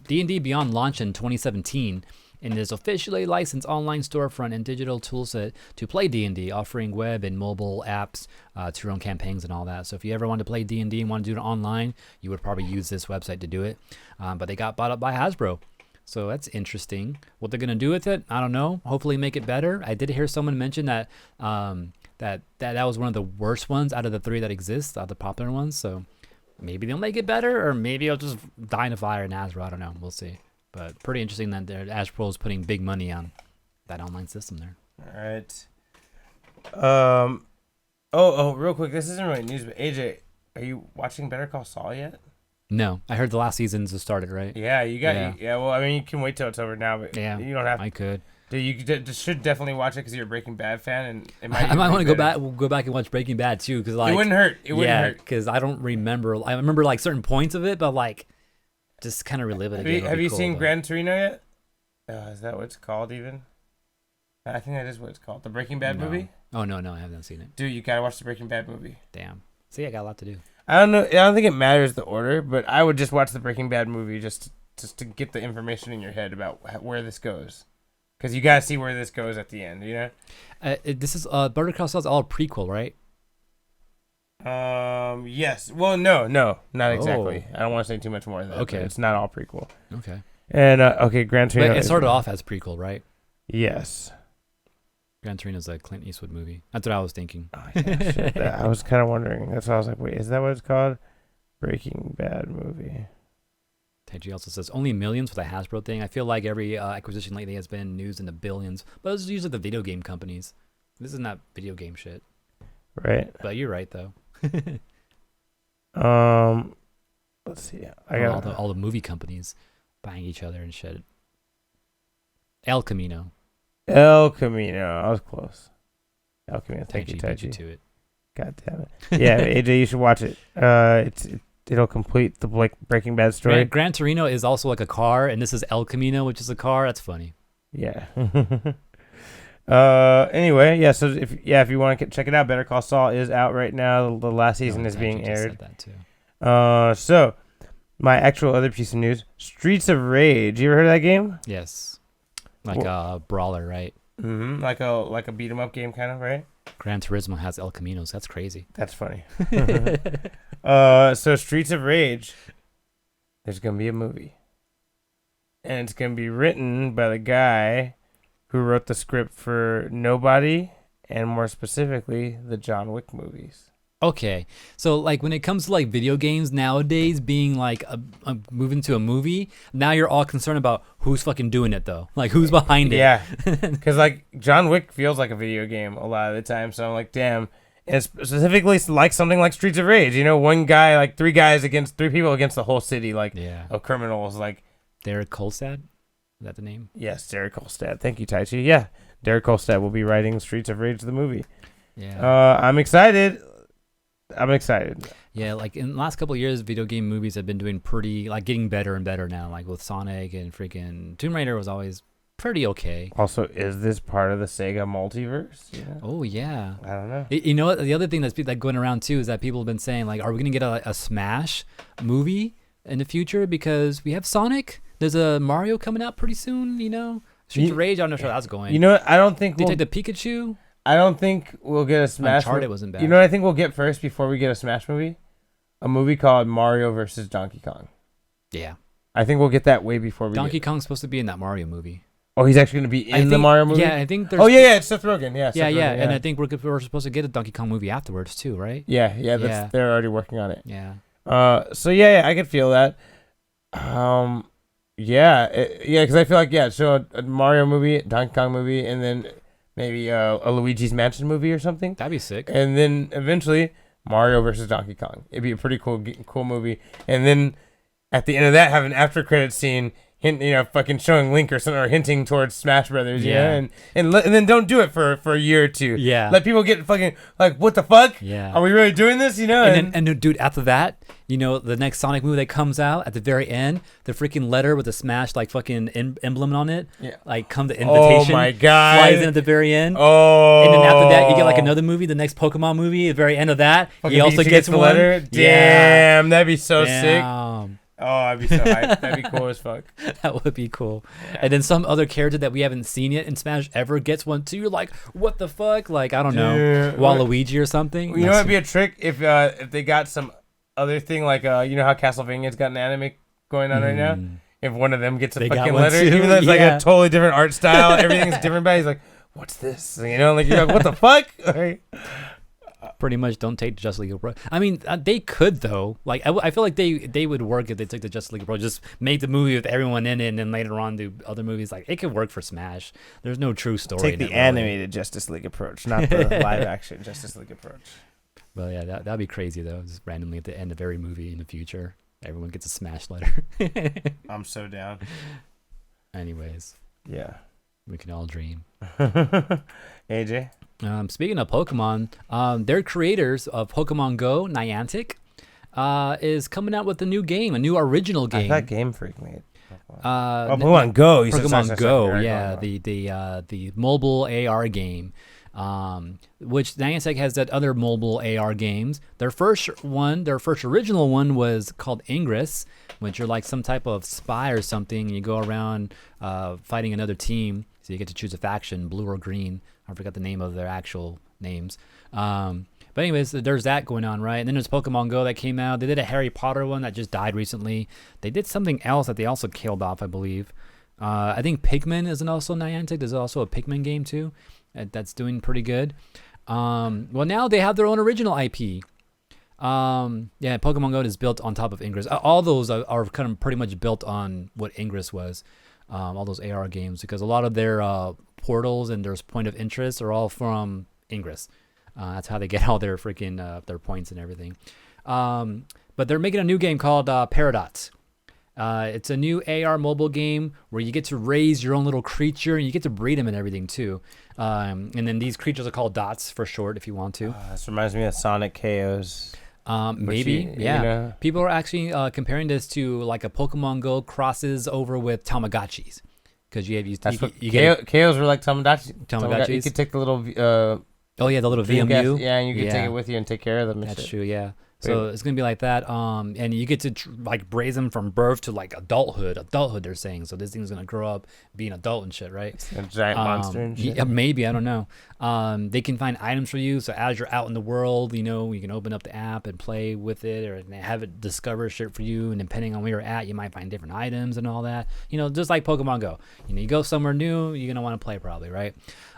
D&D Beyond launched in 2017 and is officially licensed online storefront and digital toolset to play D&D, offering web and mobile apps to run campaigns and all that. So if you ever want to play D&D and want to do it online, you would probably use this website to do it. But they got bought up by Hasbro. So that's interesting. What they're gonna do with it, I don't know. Hopefully make it better. I did hear someone mention that that was one of the worst ones out of the 3 that exist, the popular ones. So maybe they'll make it better, or maybe it'll just die in a fire in Hasbro. I don't know. We'll see. But pretty interesting that Hasbro is putting big money on that online system there. All right. Oh, real quick. This isn't really news, but AJ, are you watching Better Call Saul yet? No, I heard the last season's just started, right? Yeah, you got. Yeah, well, I mean, you can wait till it's over now, but yeah, you don't have. I could. Dude, you should definitely watch it because you're a Breaking Bad fan, and I might want to go back and watch Breaking Bad too, because like it wouldn't hurt. It wouldn't hurt because I don't remember. I remember like certain points of it, but like just kind of relive it again. Have you seen Gran Torino yet? Is that what it's called even? I think that is what it's called. The Breaking Bad movie? Oh no, I haven't seen it. Dude, you gotta watch the Breaking Bad movie. Damn. See, I got a lot to do. I don't know. I don't think it matters the order, but I would just watch the Breaking Bad movie just to get the information in your head about where this goes, because you gotta see where this goes at the end. You know. This is Better Call Saul's all prequel, right? Yes. Well, no, not exactly. I don't want to say too much more than that. Okay. It's not all prequel. Okay. And Gran Torino. But it started off as prequel, right? Yes. Gran Torino's a Clint Eastwood movie. That's what I was thinking. Oh, yeah, shit. I was kind of wondering. That's why I was like, wait, is that what it's called? Breaking Bad movie. Teji also says only millions for the Hasbro thing. I feel like every acquisition lately has been news in the billions, but it's usually the video game companies. This is not video game shit. Right. But you're right though. Let's see. I got all the movie companies buying each other and shit. El Camino. I was close. El Camino. Thank you, beat you Teji. to it. God damn it. Yeah, AJ, you should watch it. It'll complete the Breaking Bad story. Gran Torino is also like a car, and this is El Camino, which is a car. That's funny. Yeah. Anyway, yeah. So if you want to check it out, Better Call Saul is out right now. The last season is being aired. Said that too. So my actual other piece of news: Streets of Rage. You ever heard of that game? Yes. Like a brawler, right? Mm-hmm. Like a beat 'em up game, kind of, right? Gran Turismo has El Caminos. That's crazy. That's funny. So Streets of Rage, there's gonna be a movie, and it's gonna be written by the guy who wrote the script for Nobody, and more specifically, the John Wick movies. Okay, so like when it comes to like video games nowadays being like a moving to a movie, now you're all concerned about who's fucking doing it though, like who's behind it. Yeah, because like John Wick feels like a video game a lot of the time, so I'm like, damn. And specifically like something like Streets of Rage, one guy, like three people against the whole city, like of criminals, like Derek Kolstad. that the name? Yes, Derek Kolstad. Thank you, Taichi. Yeah, Derek Kolstad will be writing Streets of Rage the movie. Yeah. I'm excited. Yeah, like in the last couple of years, video game movies have been doing pretty, like getting better and better now. Like with Sonic and freaking Tomb Raider was always pretty okay. Also, is this part of the Sega multiverse? Yeah. Oh yeah. I don't know. You know what? The other thing that's like going around too is that people have been saying like, are we gonna get a Smash movie in the future because we have Sonic? There's a Mario coming out pretty soon. You know, Streets of Rage. I don't know how that's going. You know what? I don't think they take the Pikachu. I don't think we'll get a Smash. Uncharted wasn't bad. You know what I think we'll get first before we get a Smash movie? A movie called Mario versus Donkey Kong. Yeah. I think we'll get that way before we Donkey Kong's supposed to be in that Mario movie. Oh, he's actually going to be in the Mario movie? Yeah, I think there's... Oh, yeah, it's Seth Rogen. Yeah, Seth Rogen, and I think we're supposed to get a Donkey Kong movie afterwards too, right? Yeah, they're already working on it. Yeah. So, yeah, I could feel that. Because I feel like, so a Mario movie, Donkey Kong movie, and then maybe a Luigi's Mansion movie or something. That'd be sick. And then eventually Mario versus Donkey Kong. It'd be a pretty cool movie. And then at the end of that, have an after credit scene, fucking showing Link or something, or hinting towards Smash Brothers. Yeah. And then don't do it for a year or two. Yeah. Let people get fucking like, what the fuck? Yeah. Are we really doing this? And dude, after that, the next Sonic movie that comes out at the very end, the freaking letter with the Smash like fucking emblem on it, like come the invitation. Oh my god! Flies in at the very end. Oh. And then after that, you get like another movie, the next Pokemon movie, at the very end of that, fucking he also gets the one. Letter. Damn, that'd be so sick. Oh, I'd be so hyped. That'd be cool as fuck. That would be cool. Yeah. And then some other character that we haven't seen yet in Smash ever gets one too. You're like, what the fuck? Like, I don't know, Waluigi or something. You know what'd be a trick if they got some other thing like you know how Castlevania's got an anime going on right now. If one of them gets a fucking letter, too. Even though it's like a totally different art style, everything's different. But he's like, what's this? Like you're like, what the fuck? Like, pretty much don't take the Justice League approach. I mean, they could though. Like, I feel like they would work if they took the Justice League approach. Just make the movie with everyone in it, and then later on do other movies. Like, it could work for Smash. There's no true story. Take the animated Justice League approach, not the live action Justice League approach. Well, yeah, that'd be crazy though. Just randomly at the end of every movie in the future, everyone gets a Smash letter. I'm so down. Anyways, yeah, we can all dream. AJ. Speaking of Pokemon, their creators of Pokemon Go, Niantic, is coming out with a new game, a new original game. I thought Game Freak made. Pokemon Go. Pokemon Go, yeah, the mobile AR game, which Niantic has that other mobile AR games. Their first original one was called Ingress, which you're like some type of spy or something, and you go around fighting another team. So you get to choose a faction, blue or green. I forgot the name of their actual names. But anyways, there's that going on, right? And then there's Pokemon Go that came out. They did a Harry Potter one that just died recently. They did something else that they also killed off, I believe. I think Pikmin is also Niantic. There's also a Pikmin game too that's doing pretty good. Well, now they have their own original IP. Pokemon Go is built on top of Ingress. All those are kind of pretty much built on what Ingress was. All those AR games, because a lot of their portals and their point of interest are all from Ingress. That's how they get all their freaking their points and everything. But they're making a new game called Paradox. It's a new AR mobile game where you get to raise your own little creature and you get to breed them and everything too. And then these creatures are called dots for short if you want to. This reminds me of Sonic KOs. Maybe, yeah. People are actually comparing this to like a Pokemon Go crosses over with Tamagotchis, because you get KOs were like Tamagotchis. You could take the little the little VMU. Yeah, and you can take it with you and take care of them. That's true. Yeah. So it's gonna be like that. And you get to like raise them from birth to like adulthood. They're saying. So this thing's gonna grow up, be an adult and shit, right? A giant monster and shit. Yeah, maybe, I don't know. They can find items for you. So as you're out in the world, you can open up the app and play with it, or have it discover shit for you. And depending on where you're at, you might find different items and all that. Just like Pokemon Go. You go somewhere new, you're gonna want to play probably, right?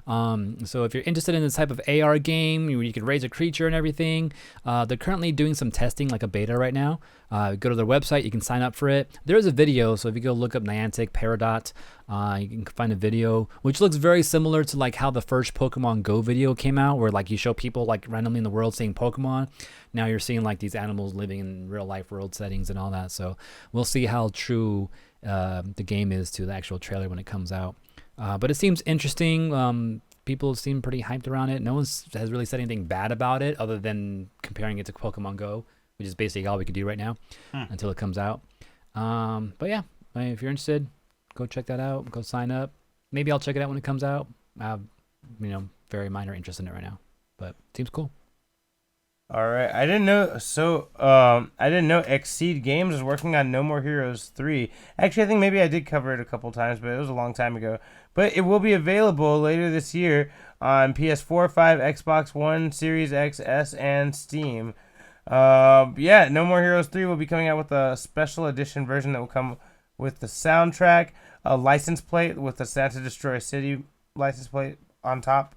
So if you're interested in this type of AR game where you can raise a creature and everything, they're currently doing some testing, like a beta right now. Go to their website, you can sign up for it. There is a video, so if you go look up Niantic Paradox, you can find a video which looks very similar to like how the first Pokemon Go video came out, where like you show people like randomly in the world seeing Pokemon. Now you're seeing like these animals living in real life world settings and all that. So we'll see how true the game is to the actual trailer when it comes out. But it seems interesting. People seem pretty hyped around it. No one has really said anything bad about it other than comparing it to Pokemon Go, which is basically all we could do right now until it comes out. But yeah, if you're interested, go check that out. Go sign up. Maybe I'll check it out when it comes out. I have, very minor interest in it right now, but it seems cool. All right, I didn't know. So, I didn't know Exceed Games is working on No More Heroes 3. Actually, I think maybe I did cover it a couple times, but it was a long time ago. But it will be available later this year on PS4, 5, Xbox One, Series X, S, and Steam. Yeah, No More Heroes 3 will be coming out with a special edition version that will come with the soundtrack, a license plate with the Santa Destroy City license plate on top.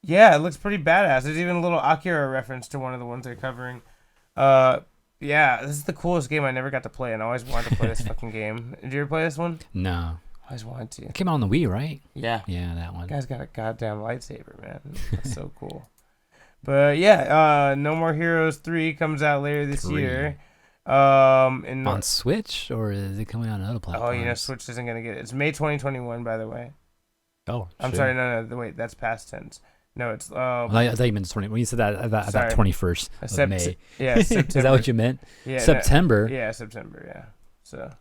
Yeah, it looks pretty badass. There's even a little Akira reference to one of the ones they're covering. Yeah, this is the coolest game I never got to play, and I always wanted to play this fucking game. Did you ever play this one? No. I always wanted to. It came out on the Wii, right? Yeah. Yeah, that one. The guy's got a goddamn lightsaber, man. That's so cool. But yeah, No More Heroes 3 comes out later this year. On Switch, or is it coming out on other platforms? Oh, Switch isn't going to get it. It's May 2021, by the way. Oh, I'm sorry, no, wait, that's past tense. No, it's... I thought you meant 20. When you said that, I thought 21st of May. Yeah, September. Is that what you meant? Yeah, September? Yeah, September, yeah. So...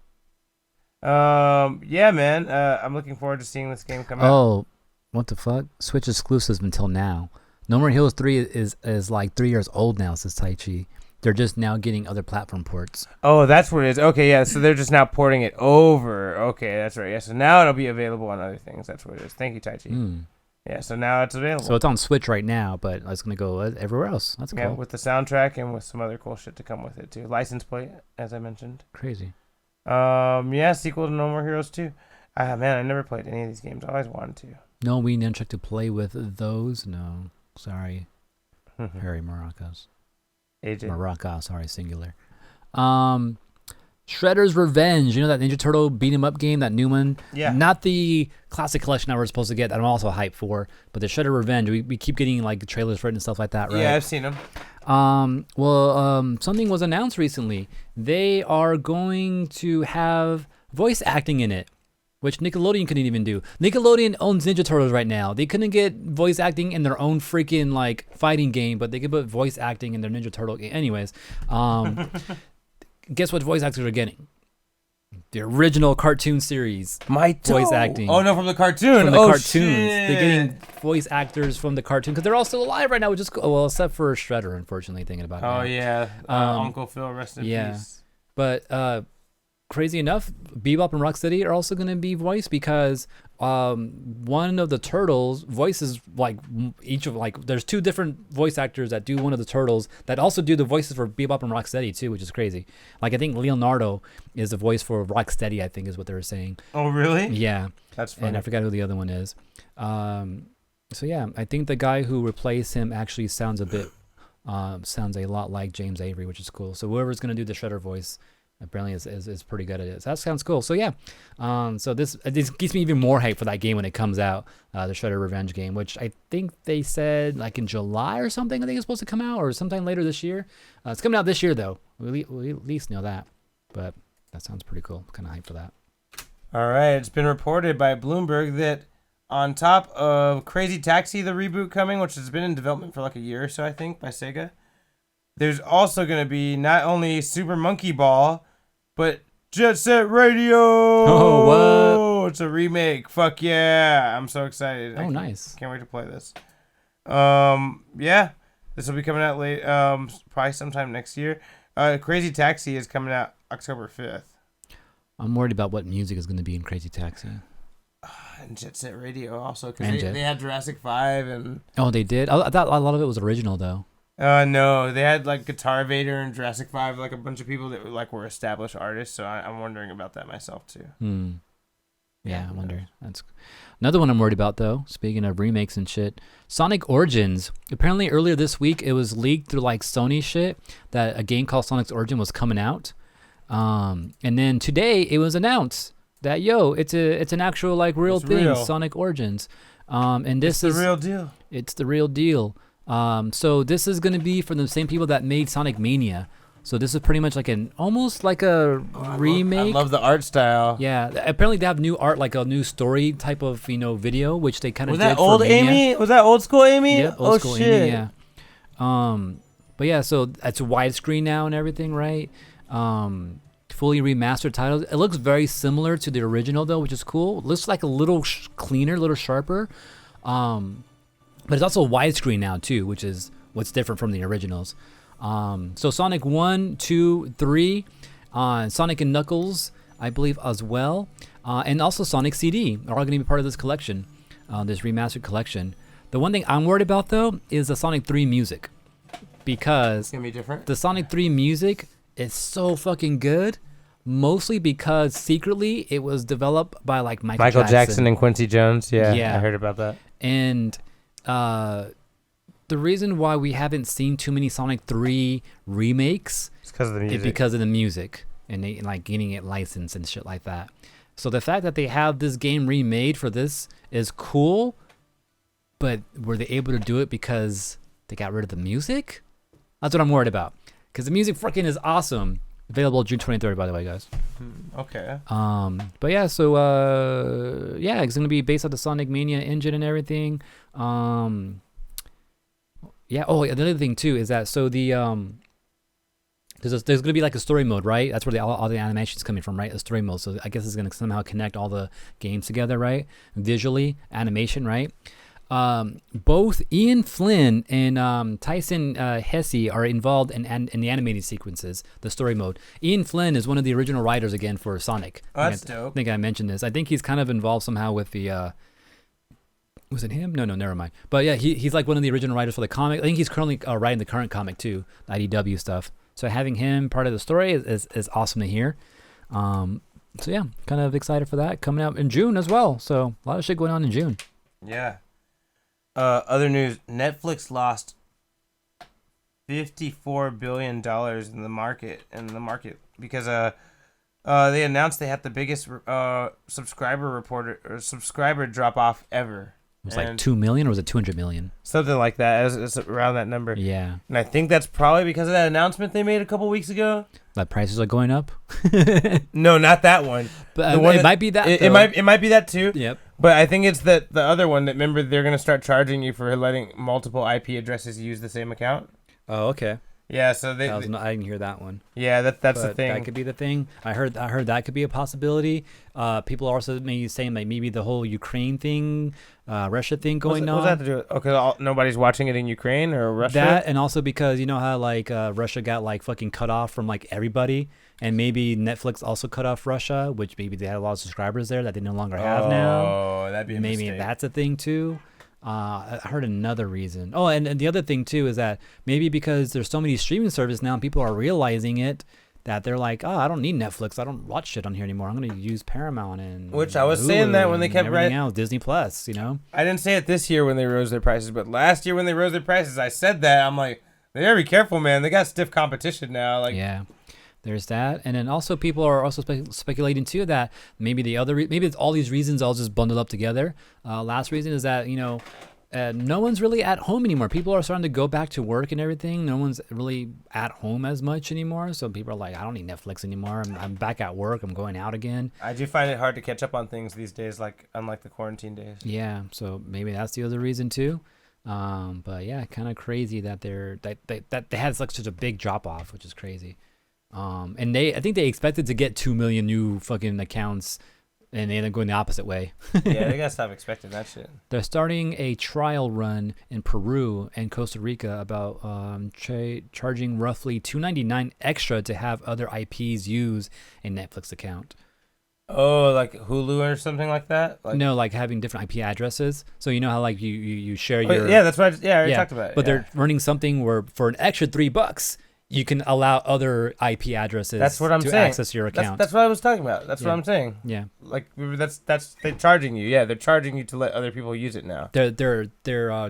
yeah, man. I'm looking forward to seeing this game come out. Oh, what the fuck? Switch exclusives until now. No More Heroes 3 is like 3 years old now, says Tai Chi. They're just now getting other platform ports. Oh, that's what it is. Okay, yeah. So they're just now porting it over. Okay, that's right. Yeah. So now it'll be available on other things. That's what it is. Thank you, Tai Chi. Yeah. So now it's available. So it's on Switch right now, but it's gonna go everywhere else. That's cool. Yeah, with the soundtrack and with some other cool shit to come with it too. License plate, as I mentioned. Crazy. Yeah. Sequel to No More Heroes 2. Man, I never played any of these games. I always wanted to. No, we didn't check to play with those. No, sorry, Harry Maracas. AJ. Maraca, sorry, singular. Shredder's Revenge. You know that Ninja Turtle beat 'em up game, that new one? Yeah. Not the classic collection that we're supposed to get that I'm also hyped for, but the Shredder Revenge. We keep getting like trailers for it and stuff like that, right? Yeah, I've seen them. Something was announced recently. They are going to have voice acting in it, which Nickelodeon couldn't even do. Nickelodeon owns Ninja Turtles right now. They couldn't get voice acting in their own freaking like fighting game, but they could put voice acting in their Ninja Turtle game. Anyways, guess what voice actors are getting? The original cartoon series. Voice acting. Oh no, from the cartoon. From the cartoons. Shit. They're getting voice actors from the cartoon because they're all still alive right now, which is cool. Well, except for Shredder, unfortunately, thinking about it. Oh yeah, Uncle Phil, rest in peace. But crazy enough, Bebop and Rocksteady are also going to be voiced because one of the turtles voices there's two different voice actors that do one of the turtles that also do the voices for Bebop and Rocksteady too, which is crazy. Like I think Leonardo is the voice for Rocksteady, I think is what they were saying. Oh really? Yeah. That's funny. And I forgot who the other one is. So yeah, I think the guy who replaced him actually sounds a lot like James Avery, which is cool. So whoever's going to do the Shredder voice apparently is pretty good at it. So that sounds cool. So yeah, so this gives me even more hype for that game when it comes out, the Shredder Revenge game, which I think they said like in July or something. I think it's supposed to come out or sometime later this year. It's coming out this year though. We at least know that. But that sounds pretty cool. Kind of hype for that. All right, it's been reported by Bloomberg that on top of Crazy Taxi, the reboot coming, which has been in development for like a year or so, I think, by Sega, there's also going to be not only Super Monkey Ball, but Jet Set Radio. Oh, what? It's a remake. Fuck yeah. I'm so excited. Oh, nice. Can't wait to play this. Yeah. This will be coming out late, probably sometime next year. Crazy Taxi is coming out October 5th. I'm worried about what music is going to be in Crazy Taxi. And Jet Set Radio also, because they had Jurassic 5 and... Oh, they did? I thought a lot of it was original, though. No, they had like Guitar Vader and Jurassic 5, like a bunch of people that like were established artists. So I'm wondering about that myself too. Yeah, I wonder. That's another one I'm worried about though. Speaking of remakes and shit, Sonic Origins. Apparently earlier this week it was leaked through like Sony shit that a game called Sonic's Origin was coming out. And then today it was announced that it's an actual like real thing, real. Sonic Origins. And this is the real deal. It's the real deal. So this is going to be from the same people that made Sonic Mania. So this is pretty much like almost like a remake. I love the art style. Yeah, apparently they have new art, like a new story type of video, which they kind of Was did that for old Mania. Amy? Was that old school Amy? Yep, old school shit. Amy, yeah. But yeah, so it's widescreen now and everything, right? Fully remastered titles. It looks very similar to the original though, which is cool. It looks like a little cleaner, a little sharper. But it's also widescreen now too, which is what's different from the originals. So Sonic 1, 2, 3, Sonic and Knuckles, I believe as well, and also Sonic CD are all going to be part of this collection, this remastered collection. The one thing I'm worried about though is the Sonic 3 music, because It's gonna be different. the Sonic 3 music is so fucking good, mostly because secretly it was developed by like Michael Jackson and Quincy Jones. Yeah, Yeah. I heard about that. And the reason why we haven't seen too many Sonic 3 remakes It's because of the music. is because of the music and they like getting it licensed and shit like that. So the fact that they have this game remade for this is cool, but were they able to do it because they got rid of the music? That's what I'm worried about. Because the music freaking is awesome. Available June 23rd, by the way, guys. Okay. But yeah, so yeah, it's gonna be based on the Sonic Mania engine and everything. Yeah. Oh, the other thing too is that so the there's gonna be like a story mode, right? That's where all the animation's coming from, right? A story mode. So I guess it's gonna somehow connect all the games together, right? Visually, animation, right? Both Ian Flynn and Tyson Hesse are involved in the animated sequences, the story mode. Ian Flynn is one of the original writers again for Sonic. Oh, that's dope. I think I mentioned this. I think he's kind of involved somehow with the. Was it him? No, never mind. But yeah, he's like one of the original writers for the comic. I think he's currently writing the current comic too, the IDW stuff. So having him part of the story is awesome to hear. So yeah, kind of excited for that coming out in June as well. So a lot of shit going on in June. Yeah. Other news: Netflix lost $54 billion in the market because they announced they had the biggest subscriber drop off ever. It was like 2 million or was it 200 million? Something like that. It's around that number. Yeah. And I think that's probably because of that announcement they made a couple weeks ago. That prices are going up. No, not that one. But It might be that. It might be that too. Yep. But I think it's the other one that, remember, they're gonna start charging you for letting multiple IP addresses use the same account. Oh, okay. Yeah, so I I didn't hear that one. Yeah, that's the But thing. that could be the thing. I heard that could be a possibility. People are also maybe saying like maybe the whole Ukraine thing, Russia thing going on. What's that to do with? Okay, nobody's watching it in Ukraine or Russia. That, and also because you know how like Russia got like fucking cut off from like everybody, and maybe Netflix also cut off Russia, which maybe they had a lot of subscribers there that they no longer have now. Oh, that'd be a Maybe mistake. that's a thing too. I heard another reason. Oh, and the other thing too is that maybe because there's so many streaming services now and people are realizing it, that they're like, oh, I don't need Netflix. I don't watch shit on here anymore. I'm going to use Paramount and Which I was Hulu saying that when they and kept everything else, Disney Plus, you know? I didn't say it this year when they rose their prices, but last year when they rose their prices, I said that. I'm like, they gotta be careful, man. They got stiff competition now. Like, Yeah. There's that. And then also people are also speculating too that maybe maybe it's all these reasons all just bundled up together. Last reason is that, you know, no one's really at home anymore. People are starting to go back to work and everything. No one's really at home as much anymore. So people are like, I don't need Netflix anymore. I'm back at work. I'm going out again. I do find it hard to catch up on things these days, like unlike the quarantine days. Yeah. So maybe that's the other reason too. But yeah, kind of crazy that they had such a big drop off, which is crazy. And I think they expected to get 2 million new fucking accounts, and they ended up going the opposite way. Yeah, they gotta stop expecting that shit. They're starting a trial run in Peru and Costa Rica about charging roughly $2.99 extra to have other IPs use a Netflix account. Oh, like Hulu or something like that? Like, No, like having different IP addresses. So you know how like you share your yeah, that's what I already talked about it. But yeah. they're running something where for an extra $3 you can allow other IP addresses That's what I'm to saying. access your account. That's what I was talking about. That's Yeah. what I'm saying. Yeah. Like that's they're charging you. Yeah, they're charging you to let other people use it now. They're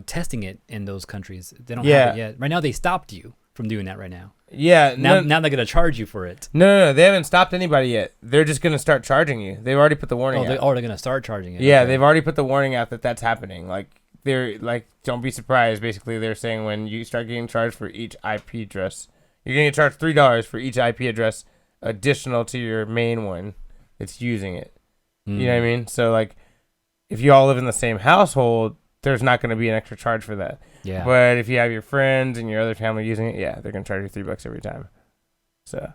testing it in those countries. They don't Yeah. have it yet. Right now they stopped you from doing that right now. Yeah. Now they're gonna charge you for it. No. They haven't stopped anybody yet. They're just gonna start charging you. They've already put the warning out. They're gonna start charging it. Yeah, Okay. they've already put the warning out that that's happening. Like they're like, don't be surprised. Basically, they're saying when you start getting charged for each IP address You're gonna get charged $3 for each IP address additional to your main one that's using it. You know what I mean? So like, if you all live in the same household, there's not going to be an extra charge for that. Yeah. But if you have your friends and your other family using it, yeah, they're going to charge you $3 every time. So,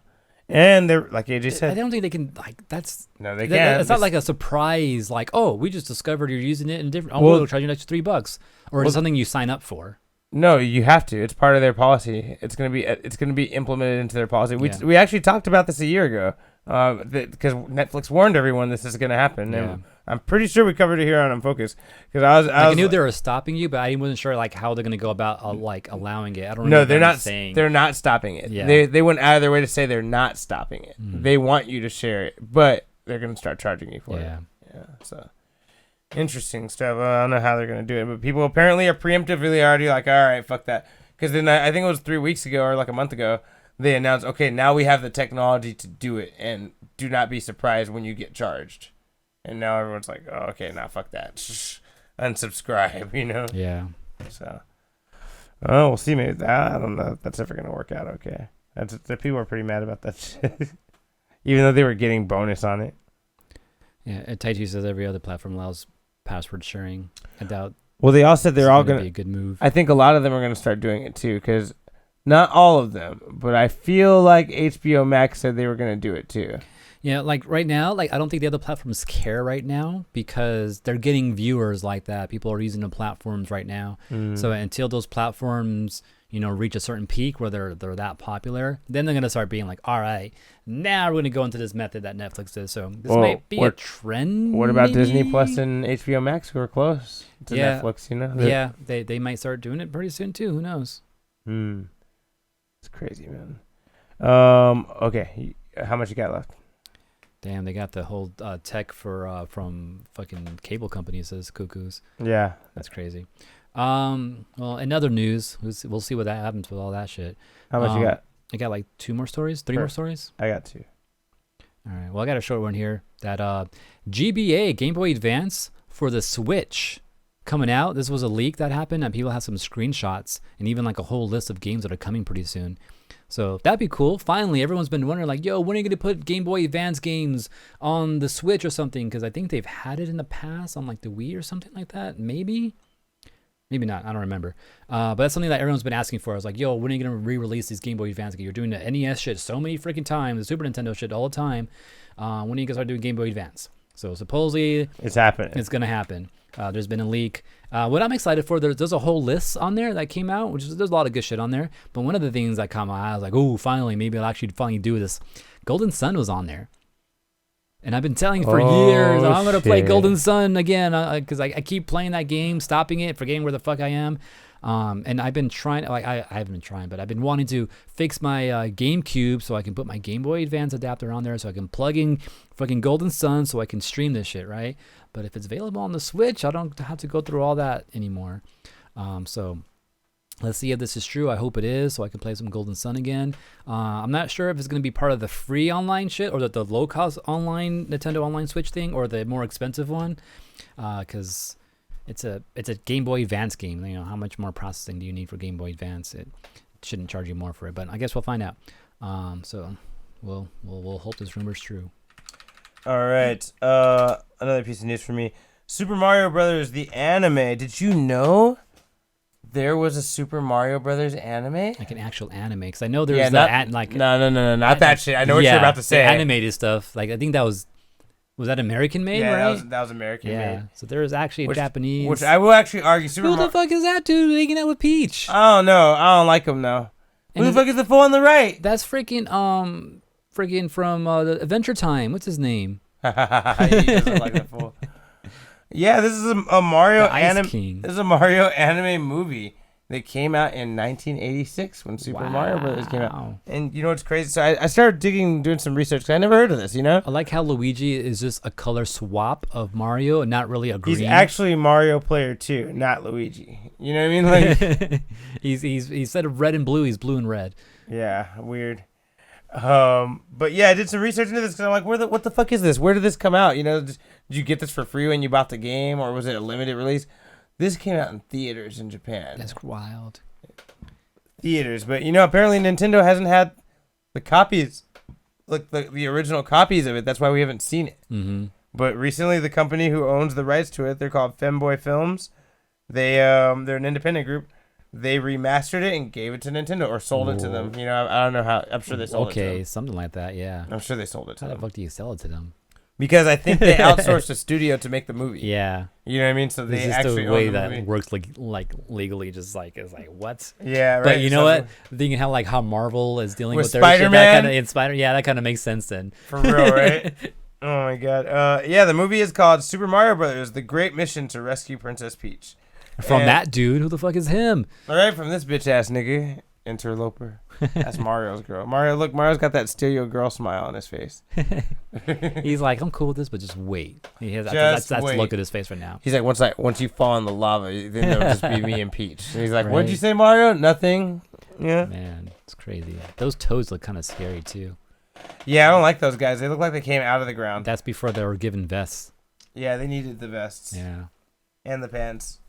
and they're like AJ said, I don't think they can that's no, they can't. It's not like a surprise. Like, oh, we just discovered you're using it in different. Oh, Well- we'll charge you an extra $3, or is it something you sign up for? No, you have to. It's part of their policy. It's gonna be implemented into their policy. We actually talked about this a year ago, because Netflix warned everyone this is gonna happen. Yeah. And I'm pretty sure we covered it here on Unfocused. Because I knew they were stopping you, but I wasn't sure like how they're gonna go about like allowing it. I don't No, know. they're not saying. They're not stopping it. Yeah. They went out of their way to say they're not stopping it. Mm. They want you to share it, but they're gonna start charging you for it. Yeah. Yeah. So. Interesting stuff. I don't know how they're going to do it, but people apparently are preemptively already like, all right, fuck that. Because then I think it was 3 weeks ago or like a month ago, they announced, okay, now we have the technology to do it, and do not be surprised when you get charged. And now everyone's like, oh, okay, now fuck that. Unsubscribe, you know? Yeah. So, oh, we'll see. Maybe that, I don't know if that's ever going to work out okay. The people are pretty mad about that shit. Even though they were getting bonus on it. Yeah. Taichi says every other platform allows password sharing. I doubt. Well, they all said they're all going to be a good move. I think a lot of them are going to start doing it too, because not all of them, but I feel like HBO Max said they were going to do it too. Yeah, like right now, like I don't think the other platforms care right now because they're getting viewers like that. People are using the platforms right now. So until those platforms, reach a certain peak where they're that popular, then they're gonna start being like, all right, now we're gonna go into this method that Netflix is. So this might be a trend. What about maybe? Disney Plus and HBO Max, who are close to Netflix? Yeah, they might start doing it pretty soon too. Who knows? It's crazy, man. Okay, how much you got left? Damn, they got the whole tech for from fucking cable companies as cuckoos. Yeah, that's crazy. Well, in other news, we'll see what that happens with all that shit. How much you got? I got like 2 more stories, 3 more stories. I got 2. All right. Well, I got a short one here. That GBA Game Boy Advance for the Switch coming out. This was a leak that happened, and people have some screenshots and even like a whole list of games that are coming pretty soon. So that'd be cool. Finally, everyone's been wondering like, yo, when are you going to put Game Boy Advance games on the Switch or something? Because I think they've had it in the past on like the Wii or something like that. Maybe not. I don't remember. But that's something that everyone's been asking for. I was like, yo, when are you going to re-release these Game Boy Advance games? You're doing the NES shit so many freaking times, the Super Nintendo shit all the time. When are you going to start doing Game Boy Advance? So supposedly it's happening. It's going to happen. There's been a leak. What I'm excited for, there's a whole list on there that came out, there's a lot of good shit on there. But one of the things that caught my eye, I was like, oh, finally, maybe I'll actually finally do this. Golden Sun was on there. And I've been telling for years, I'm going to play Golden Sun again because I keep playing that game, stopping it, forgetting where the fuck I am. And I've been trying, like I haven't been trying, but I've been wanting to fix my GameCube so I can put my Game Boy Advance adapter on there so I can plug in fucking Golden Sun so I can stream this shit, right? But if it's available on the Switch, I don't have to go through all that anymore. So let's see if this is true. I hope it is, so I can play some Golden Sun again. I'm not sure if it's going to be part of the free online shit or the low-cost online Nintendo Online Switch thing or the more expensive one, because it's a Game Boy Advance game. How much more processing do you need for Game Boy Advance? It shouldn't charge you more for it, but I guess we'll find out. So we'll hope this rumor's true. All right. Another piece of news for me. Super Mario Brothers, the anime. Did you know there was a Super Mario Brothers anime? Like an actual anime, because I know there's not that shit. I know what you're about to say. Animated stuff. Like I think that was that American made, right? Yeah, that was American made. So there was actually a Japanese. Which I will actually argue. Who the fuck is that dude hanging out with Peach? I don't know. I don't like him though. Who the fuck is the fool on the right? That's freaking from the Adventure Time. What's his name? He doesn't like the fool. Yeah, this is a Mario anime. This is a Mario anime movie that came out in 1986 when Super Mario Brothers came out. And you know what's crazy? So I started doing some research because I never heard of this. I like how Luigi is just a color swap of Mario and not really a green. He's actually Mario Player 2, not Luigi. You know what I mean? Like he's instead of red and blue, he's blue and red. Yeah, weird. But yeah, I did some research into this because I'm like, what the fuck is this? Where did this come out? Did you get this for free when you bought the game, or was it a limited release? This came out in theaters in Japan. That's wild. theaters. But apparently Nintendo hasn't had the copies, like the original copies of it. That's why we haven't seen it. Mm-hmm. But recently, the company who owns the rights to it, they're called Femboy Films. They're an independent group. They remastered it and gave it to Nintendo or sold it to them. I don't know how. I'm sure they sold it to them. Okay, something like that. Yeah. I'm sure they sold it to How the them. fuck do you sell it to them? Because I think they outsourced a studio to make the movie. Yeah. You know what I mean? So they It's just actually the way own the that movie. works, like legally, just like it's like what? Yeah, right. But you know what? Thinking how Marvel is dealing with their shit, Spider-Man? that kind of makes sense then. For real, right? Oh my god. Yeah, the movie is called Super Mario Brothers: The Great Mission to Rescue Princess Peach. From that dude, who the fuck is him? All right, from this bitch ass nigga, interloper. That's Mario's girl. Mario's got that stereo girl smile on his face. He's like, I'm cool with this, but just wait. He has Just that's wait. look at his face right now. He's like, once you fall in the lava, then it'll just be me and Peach. And he's like, Right. what'd you say, Mario? Nothing. Yeah. Man, it's crazy. Those toads look kind of scary too. Yeah, I don't like those guys. They look like they came out of the ground. That's before they were given vests. Yeah, they needed the vests. Yeah. And the pants.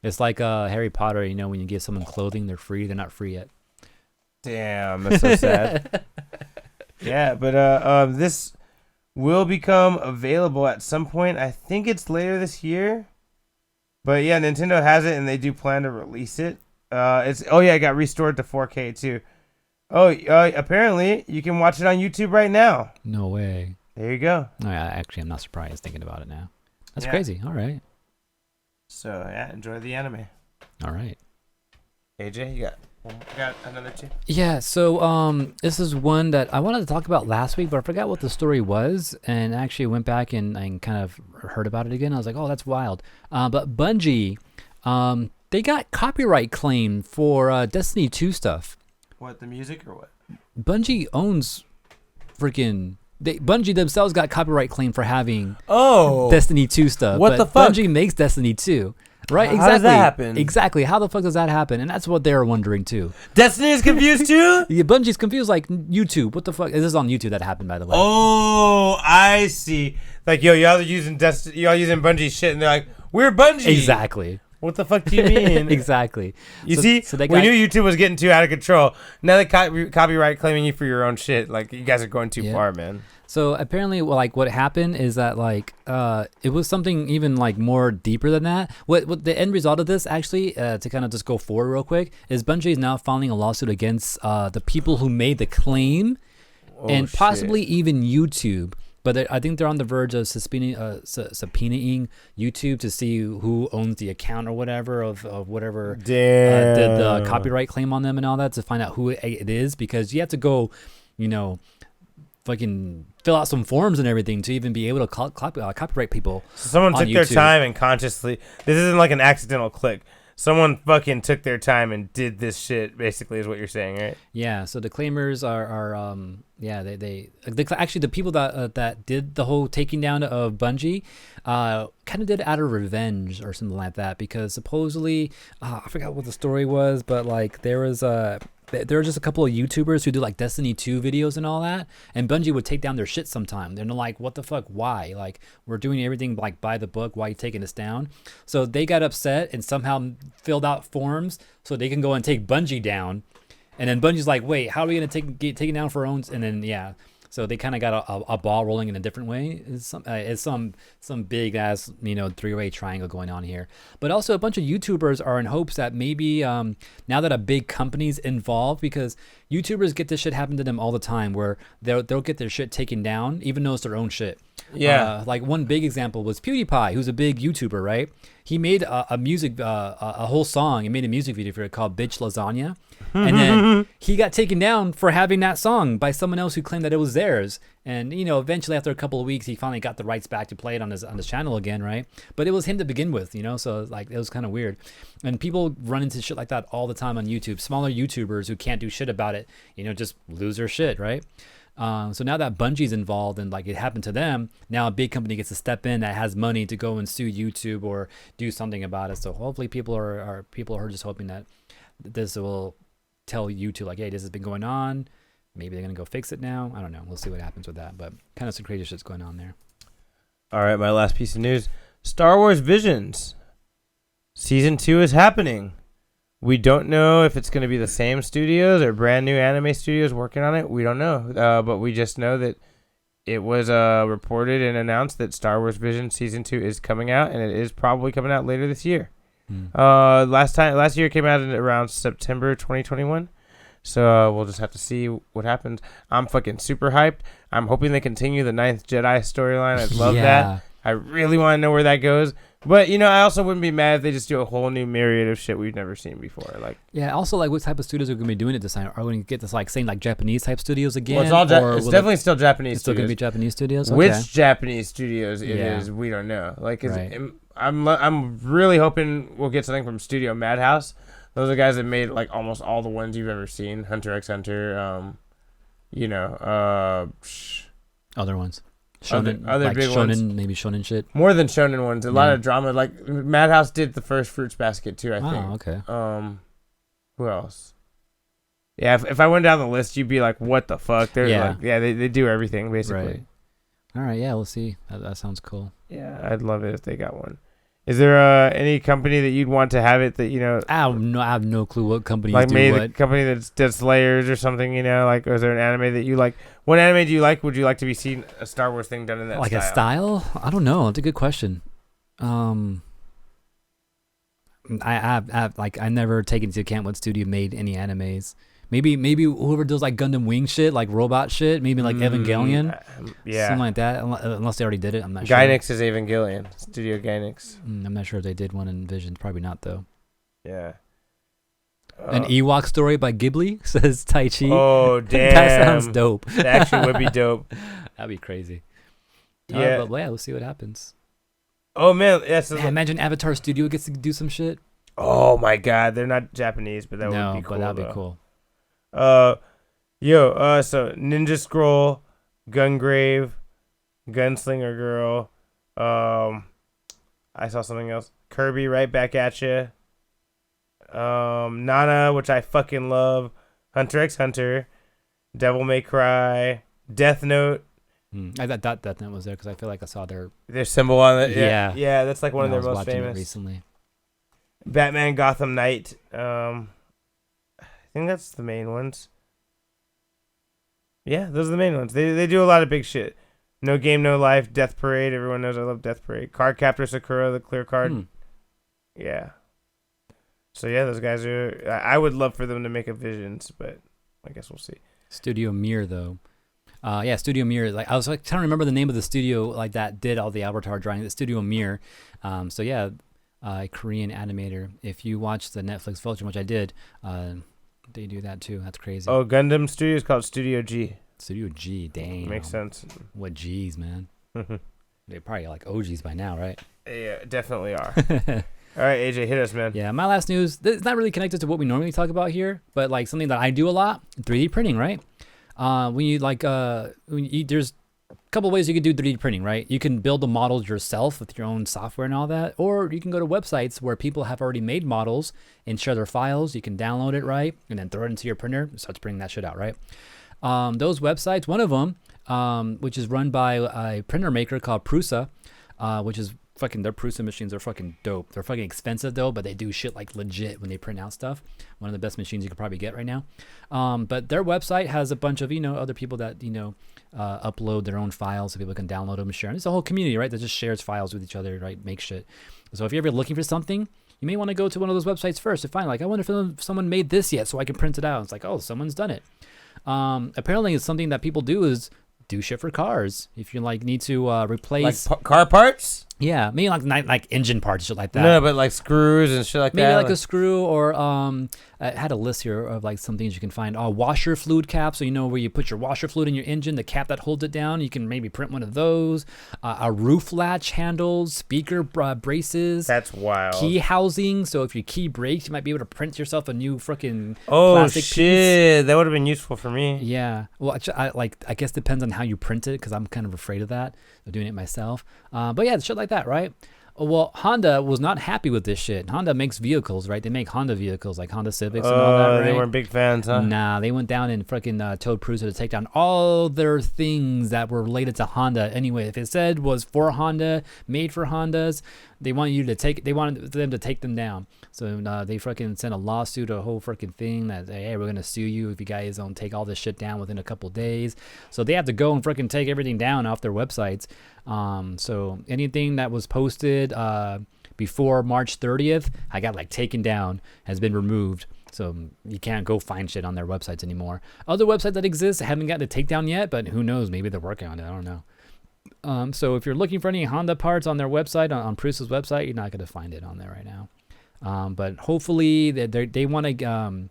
It's like Harry Potter, when you give someone clothing, they're free. They're not free yet. Damn, that's so sad. Yeah, but this will become available at some point. I think it's later this year. But yeah, Nintendo has it, and they do plan to release it. It got restored to 4K too. Apparently you can watch it on YouTube right now. No way. There you go. No, actually, I'm not surprised thinking about it now. That's Yeah. crazy. All right. So yeah, enjoy the anime. All right. AJ, you got another two? Yeah, so this is one that I wanted to talk about last week, but I forgot what the story was, and actually went back and kind of heard about it again. I was like, oh, that's wild. But Bungie, they got copyright claim for Destiny 2 stuff. What, the music or what? Bungie owns freaking... Bungie themselves got copyright claim for having Destiny 2 stuff. What but the fuck? Bungie makes Destiny 2. Right? How Exactly. does that happen? Exactly. How the fuck does that happen? And that's what they're wondering too. Destiny is confused too? Yeah, Bungie's confused, like YouTube. What the fuck? This is on YouTube that happened, by the way. Oh, I see. Like, y'all are using Bungie shit, and they're like, we're Bungie. Exactly. What the fuck do you mean? Exactly. You So see, they we knew YouTube was getting too out of control. Now they copyright claiming you for your own shit. Like, you guys are going too far, man. So apparently, like, what happened is that it was something even like more deeper than that. What the end result of this actually, to kind of just go forward real quick, is Bungie is now filing a lawsuit against the people who made the claim, and possibly even YouTube. But I think they're on the verge of subpoenaing YouTube to see who owns the account or whatever of whatever did the copyright claim on them and all that, to find out who it is, because you have to go, fucking fill out some forms and everything to even be able to copyright people. So someone took their YouTube. time and consciously. This isn't like an accidental click. Someone fucking took their time and did this shit. Basically, is what you're saying, right? Yeah. So the claimers are actually the people that did the whole taking down of Bungie, kind of did it out of revenge or something like that, because supposedly I forgot what the story was, but like there were just a couple of YouTubers who do like Destiny 2 videos and all that, and Bungie would take down their shit sometime. They're like, what the fuck? Why? Like, we're doing everything like by the book. Why are you taking us down? So they got upset and somehow filled out forms so they can go and take Bungie down. And then Bungie's like, wait, how are we going to get taken down for our own? And then, yeah. So they kind of got a ball rolling in a different way. It's some big ass, three-way triangle going on here. But also a bunch of YouTubers are in hopes that maybe now that a big company's involved, because YouTubers get this shit happen to them all the time, where they'll get their shit taken down, even though it's their own shit. Yeah. Like one big example was PewDiePie, who's a big YouTuber, right? He made a whole song and made a music video for it called Bitch Lasagna. And then he got taken down for having that song by someone else who claimed that it was theirs. And, eventually after a couple of weeks, he finally got the rights back to play it on his channel again, right? But it was him to begin with, so like it was kind of weird. And people run into shit like that all the time on YouTube. Smaller YouTubers who can't do shit about it, just lose their shit, right? So now that Bungie's involved and like it happened to them, now a big company gets to step in that has money to go and sue YouTube or do something about it. So hopefully people are just hoping that this will tell YouTube like, hey, this has been going on. Maybe they're gonna go fix it now. I don't know. We'll see what happens with that. But kind of some crazy shit's going on there. All right, my last piece of news: Star Wars Visions Season 2 is happening. We don't know if it's going to be the same studios or brand new anime studios working on it. We don't know, but we just know that it was reported and announced that Star Wars Vision Season 2 is coming out, and it is probably coming out later this year. Last year it came out in around September 2021. So we'll just have to see what happens. I'm fucking super hyped. I'm hoping they continue the Ninth Jedi storyline. I love that. I really want to know where that goes. But, I also wouldn't be mad if they just do a whole new myriad of shit we've never seen before. Also, what type of studios are going to be doing it this time? Are we going to get this, saying, Japanese type studios again? Well, it's definitely still Japanese studios. It's still going to be Japanese studios? Okay. Which Japanese studios it is, we don't know. I'm really hoping we'll get something from Studio Madhouse. Those are guys that made, almost all the ones you've ever seen. Hunter x Hunter, other ones. Shonen, other big shonen, ones. Maybe shonen shit. More than shonen ones. A lot of drama. Madhouse did the first Fruits Basket too, I think. Oh, okay. Who else? Yeah, if I went down the list, you'd be like, what the fuck? They're they do everything, basically. Right. All right, yeah, we'll see. That sounds cool. Yeah, I'd love it if they got one. Is there any company that you'd want to have it that, I have no clue what companies do maybe what. the company that does Slayers or something, or is there an anime that you like? What anime do you like? Would you like to be seen a Star Wars thing done in that style? A style? I don't know. That's a good question. I never taken into account what studio made any animes. Maybe whoever does Gundam Wing shit, robot shit, maybe Evangelion, something like that. Unless they already did it, I'm not sure. Gainax is Evangelion, Studio Gainax. I'm not sure if they did one in Vision. Probably not though. Yeah. An Ewok story by Ghibli, says Tai Chi. Oh damn, that sounds dope. That actually would be dope. That'd be crazy. Yeah, but we'll see what happens. Oh man, yes. Yeah, imagine Avatar Studio gets to do some shit. Oh my god, they're not Japanese, but that would be cool. But that'd be cool. So Ninja Scroll, Gungrave, Gunslinger Girl. I saw something else. Kirby, right back at you. Nana, which I fucking love. Hunter x Hunter, Devil May Cry, Death Note. I thought Death Note was there because I feel like I saw their symbol on it. Yeah, that's one of their most famous. Recently. Batman, Gotham Knight. I think that's the main ones. Yeah, those are the main ones. They do a lot of big shit. No Game, No Life, Death Parade. Everyone knows I love Death Parade. Card Captor Sakura, the clear card. Yeah. So yeah, those guys are. I would love for them to make a Visions, but I guess we'll see. Studio Mir though. Studio Mir. I was trying to remember the name of the studio that did all the Avatar drawing. The Studio Mir. A Korean animator. If you watch the Netflix Vulture, which I did, they do that too. That's crazy. Oh, Gundam Studio is called Studio G. Studio G, damn. Makes sense. What G's, man? They're probably OGs by now, right? Yeah, definitely are. All right, AJ, hit us, man. Yeah, my last news. It's not really connected to what we normally talk about here, but something that I do a lot: 3D printing, right? There's a couple of ways you can do 3D printing, right? You can build the models yourself with your own software and all that, or you can go to websites where people have already made models and share their files. You can download it, right? And then throw it into your printer. It starts printing that shit out, right? Those websites, one of them, which is run by a printer maker called Prusa, which is their Prusa machines are fucking dope. They're fucking expensive though, but they do shit legit when they print out stuff. One of the best machines you could probably get right now. But their website has a bunch of, other people that, upload their own files so people can download them and share. And it's a whole community, right? That just shares files with each other, right? Make shit. So if you're ever looking for something, you may want to go to one of those websites first to find I wonder if someone made this yet so I can print it out. It's oh, someone's done it. Apparently it's something that people do is do shit for cars. If you need to replace car parts. Yeah, maybe like engine parts, shit like that. No, but screws and shit like that. Maybe a screw, or I had a list here of some things you can find. Washer fluid cap, so where you put your washer fluid in your engine, the cap that holds it down. You can maybe print one of those. A roof latch handles, speaker braces. That's wild. Key housing, so if your key breaks, you might be able to print yourself a new freaking plastic piece. That would have been useful for me. Yeah, well, I guess depends on how you print it, because I'm kind of afraid of that, of doing it myself. But yeah, shit like that, right? Well, Honda was not happy with this shit. Honda makes vehicles, right? They make Honda vehicles like Honda Civics and all that, right? They weren't big fans, huh? Nah, they went down and fucking told Prusa to take down all their things that were related to Honda. Anyway, if it said was for Honda, made for Hondas, they wanted them to take them down. So they fucking sent a lawsuit, a whole freaking thing that, hey, we're gonna sue you if you guys don't take all this shit down within a couple days. So they have to go and freaking take everything down off their websites. So anything that was posted before March 30th, I got like taken down, has been removed. So you can't go find shit on their websites anymore. Other websites that exist haven't gotten a takedown yet, but who knows? Maybe they're working on it. I don't know. So if you're looking for any Honda parts on their website, on Prusa's website, you're not going to find it on there right now. But hopefully they want to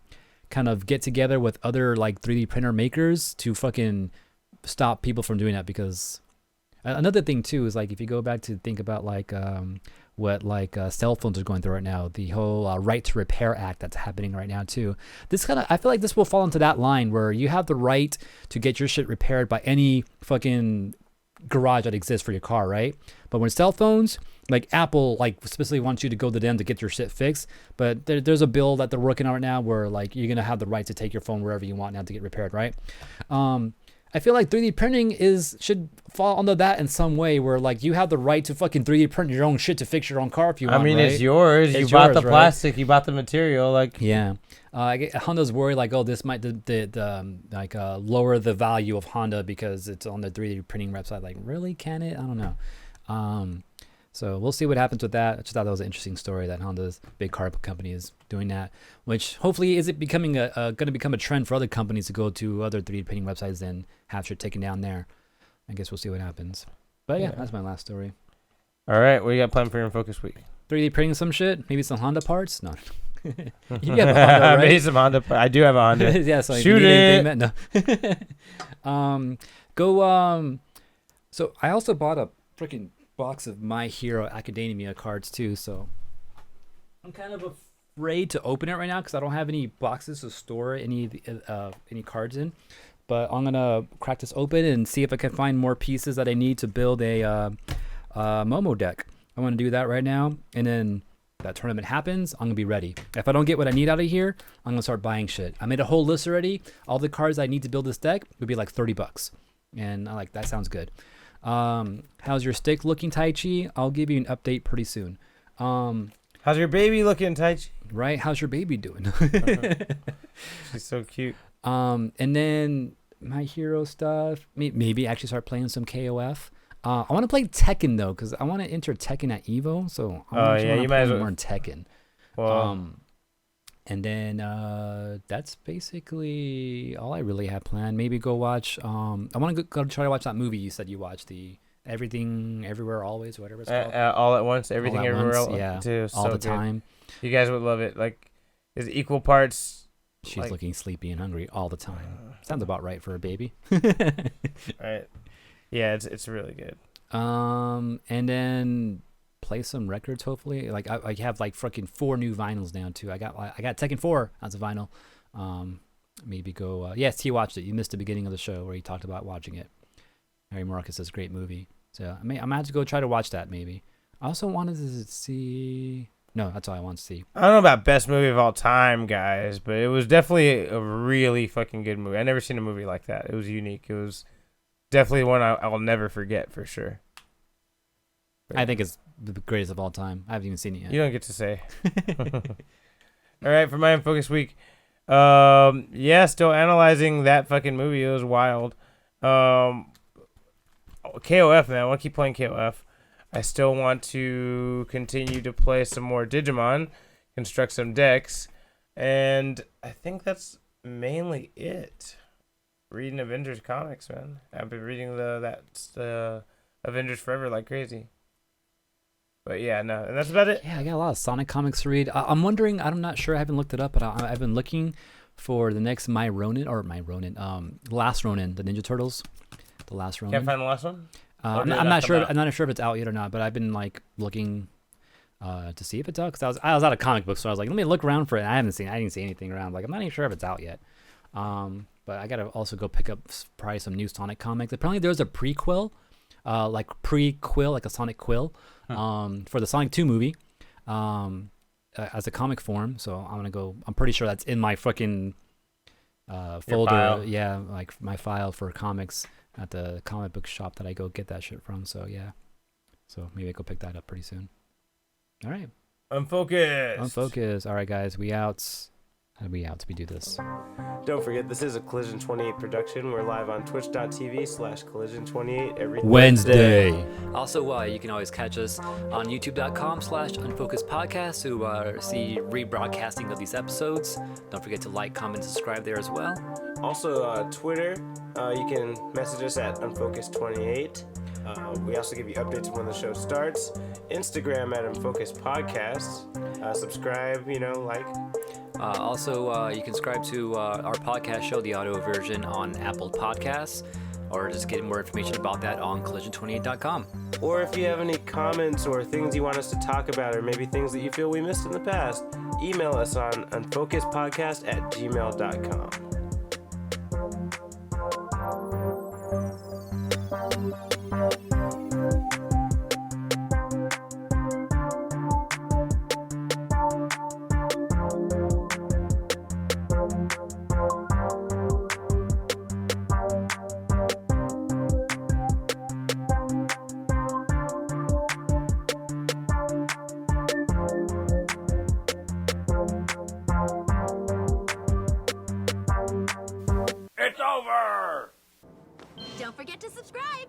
kind of get together with other like 3D printer makers to fucking stop people from doing that. Because another thing too is like if you go back to think about like what like cell phones are going through right now, the whole right to repair act that's happening right now too. I feel like this will fall into that line where you have the right to get your shit repaired by any fucking garage that exists for your car, right? But when cell phones, like Apple, like specifically wants you to go to them to get your shit fixed. But there's a bill that they're working on right now where like you're gonna have the right to take your phone wherever you want now to get repaired, right? I feel like 3D printing should fall under that in some way where like you have the right to fucking 3D print your own shit to fix your own car if you want. I mean, right? it's yours. You bought the plastic. You bought the material. Like yeah. Honda's worried like, oh, this might lower the value of Honda because it's on the 3D printing website. Like, really? Can it? I don't know. So we'll see what happens with that. I just thought that was an interesting story that Honda's big car company is doing that, which hopefully is it becoming going to become a trend for other companies to go to other 3D printing websites and have shit taken down there. I guess we'll see what happens. But yeah, that's my last story. All right, what do you got planned for your Unfocused week? 3D printing some shit, maybe some Honda parts. No. You have a Honda, right? Maybe some Honda. I do have a Honda. Yeah, so shoot it. No. So I also bought a freaking box of My Hero Academia cards too. So I'm kind of afraid to open it right now because I don't have any boxes to store any cards in. But I'm gonna crack this open and see if I can find more pieces that I need to build a Momo deck. I want to do that right now, and then that tournament happens, I'm gonna be ready. If I don't get what I need out of here, I'm gonna start buying shit. I made a whole list already. All the cards I need to build this deck would be like $30, and I like that. Sounds good. How's your stick looking, Taichi? I'll give you an update pretty soon. How's your baby looking, Taichi? Right? How's your baby doing? She's so cute. And then My Hero stuff. Maybe actually start playing some KOF. I want to play Tekken though, because I want to enter Tekken at Evo. So you might as well more in Tekken. Well, and then that's basically all I really have planned. Maybe go watch. I want to go try to watch that movie you said you watched, the Everything Everywhere Always, whatever it's called. All at Once, Everything all at Everywhere, once, yeah, too. all so the good. time. You guys would love it. Like, it's equal parts. She's like, looking sleepy and hungry all the time. Sounds about right for a baby. Right. Yeah, it's really good. And then play some records. Hopefully, like I have like fucking 4 new vinyls now too. I got Tekken 4 as a vinyl. Maybe go. Yes, he watched it. You missed the beginning of the show where he talked about watching it. Harry Marcus is a great movie. So I might have to go try to watch that maybe. I also wanted to see. No, that's all I want to see. I don't know about best movie of all time, guys, but it was definitely a really fucking good movie. I never seen a movie like that. It was unique. It was definitely one I'll never forget for sure. But I think it's the greatest of all time. I haven't even seen it yet. You don't get to say. All right, for my Unfocused week. Yeah, still analyzing that fucking movie. It was wild. KOF, man. I want to keep playing KOF. I still want to continue to play some more Digimon, construct some decks, and I think that's mainly it. Reading Avengers comics, man. I've been reading the Avengers Forever like crazy. But yeah, no, and that's about it. Yeah, I got a lot of Sonic comics to read. I'm wondering, I'm not sure, I haven't looked it up, but I've been looking for the next Last Ronin, the Ninja Turtles. The Last Ronin. Can't find the last one? I'm not sure. I'm not sure if it's out yet or not, but I've been like looking to see if it's out because I was out of comic books, so I was like, let me look around for it. I didn't see anything around. Like I'm not even sure if it's out yet. But I gotta also go pick up probably some new Sonic comics. Apparently, there's a prequel like pre-quill, like a Sonic quill, for the Sonic 2 movie, as a comic form. So I'm pretty sure that's in my fucking folder. file. Yeah, like my file for comics at the comic book shop that I go get that shit from. So yeah. So maybe I go pick that up pretty soon. All right. Unfocused. All right, guys. We out. How do we out? We do this. Don't forget, this is a Collision 28 production. We're live on twitch.tv/Collision28 every Wednesday. Also, you can always catch us on youtube.com/unfocusedpodcast to see rebroadcasting of these episodes. Don't forget to like, comment, subscribe there as well. Also, Twitter, you can message us at Unfocused28. We also give you updates when the show starts. Instagram at Unfocused Podcast. Subscribe, like. Also, you can subscribe to our podcast show, the audio version, on Apple Podcasts, or just get more information about that on collision28.com. Or if you have any comments or things you want us to talk about, or maybe things that you feel we missed in the past, email us on unfocusedpodcast@gmail.com. Don't forget to subscribe!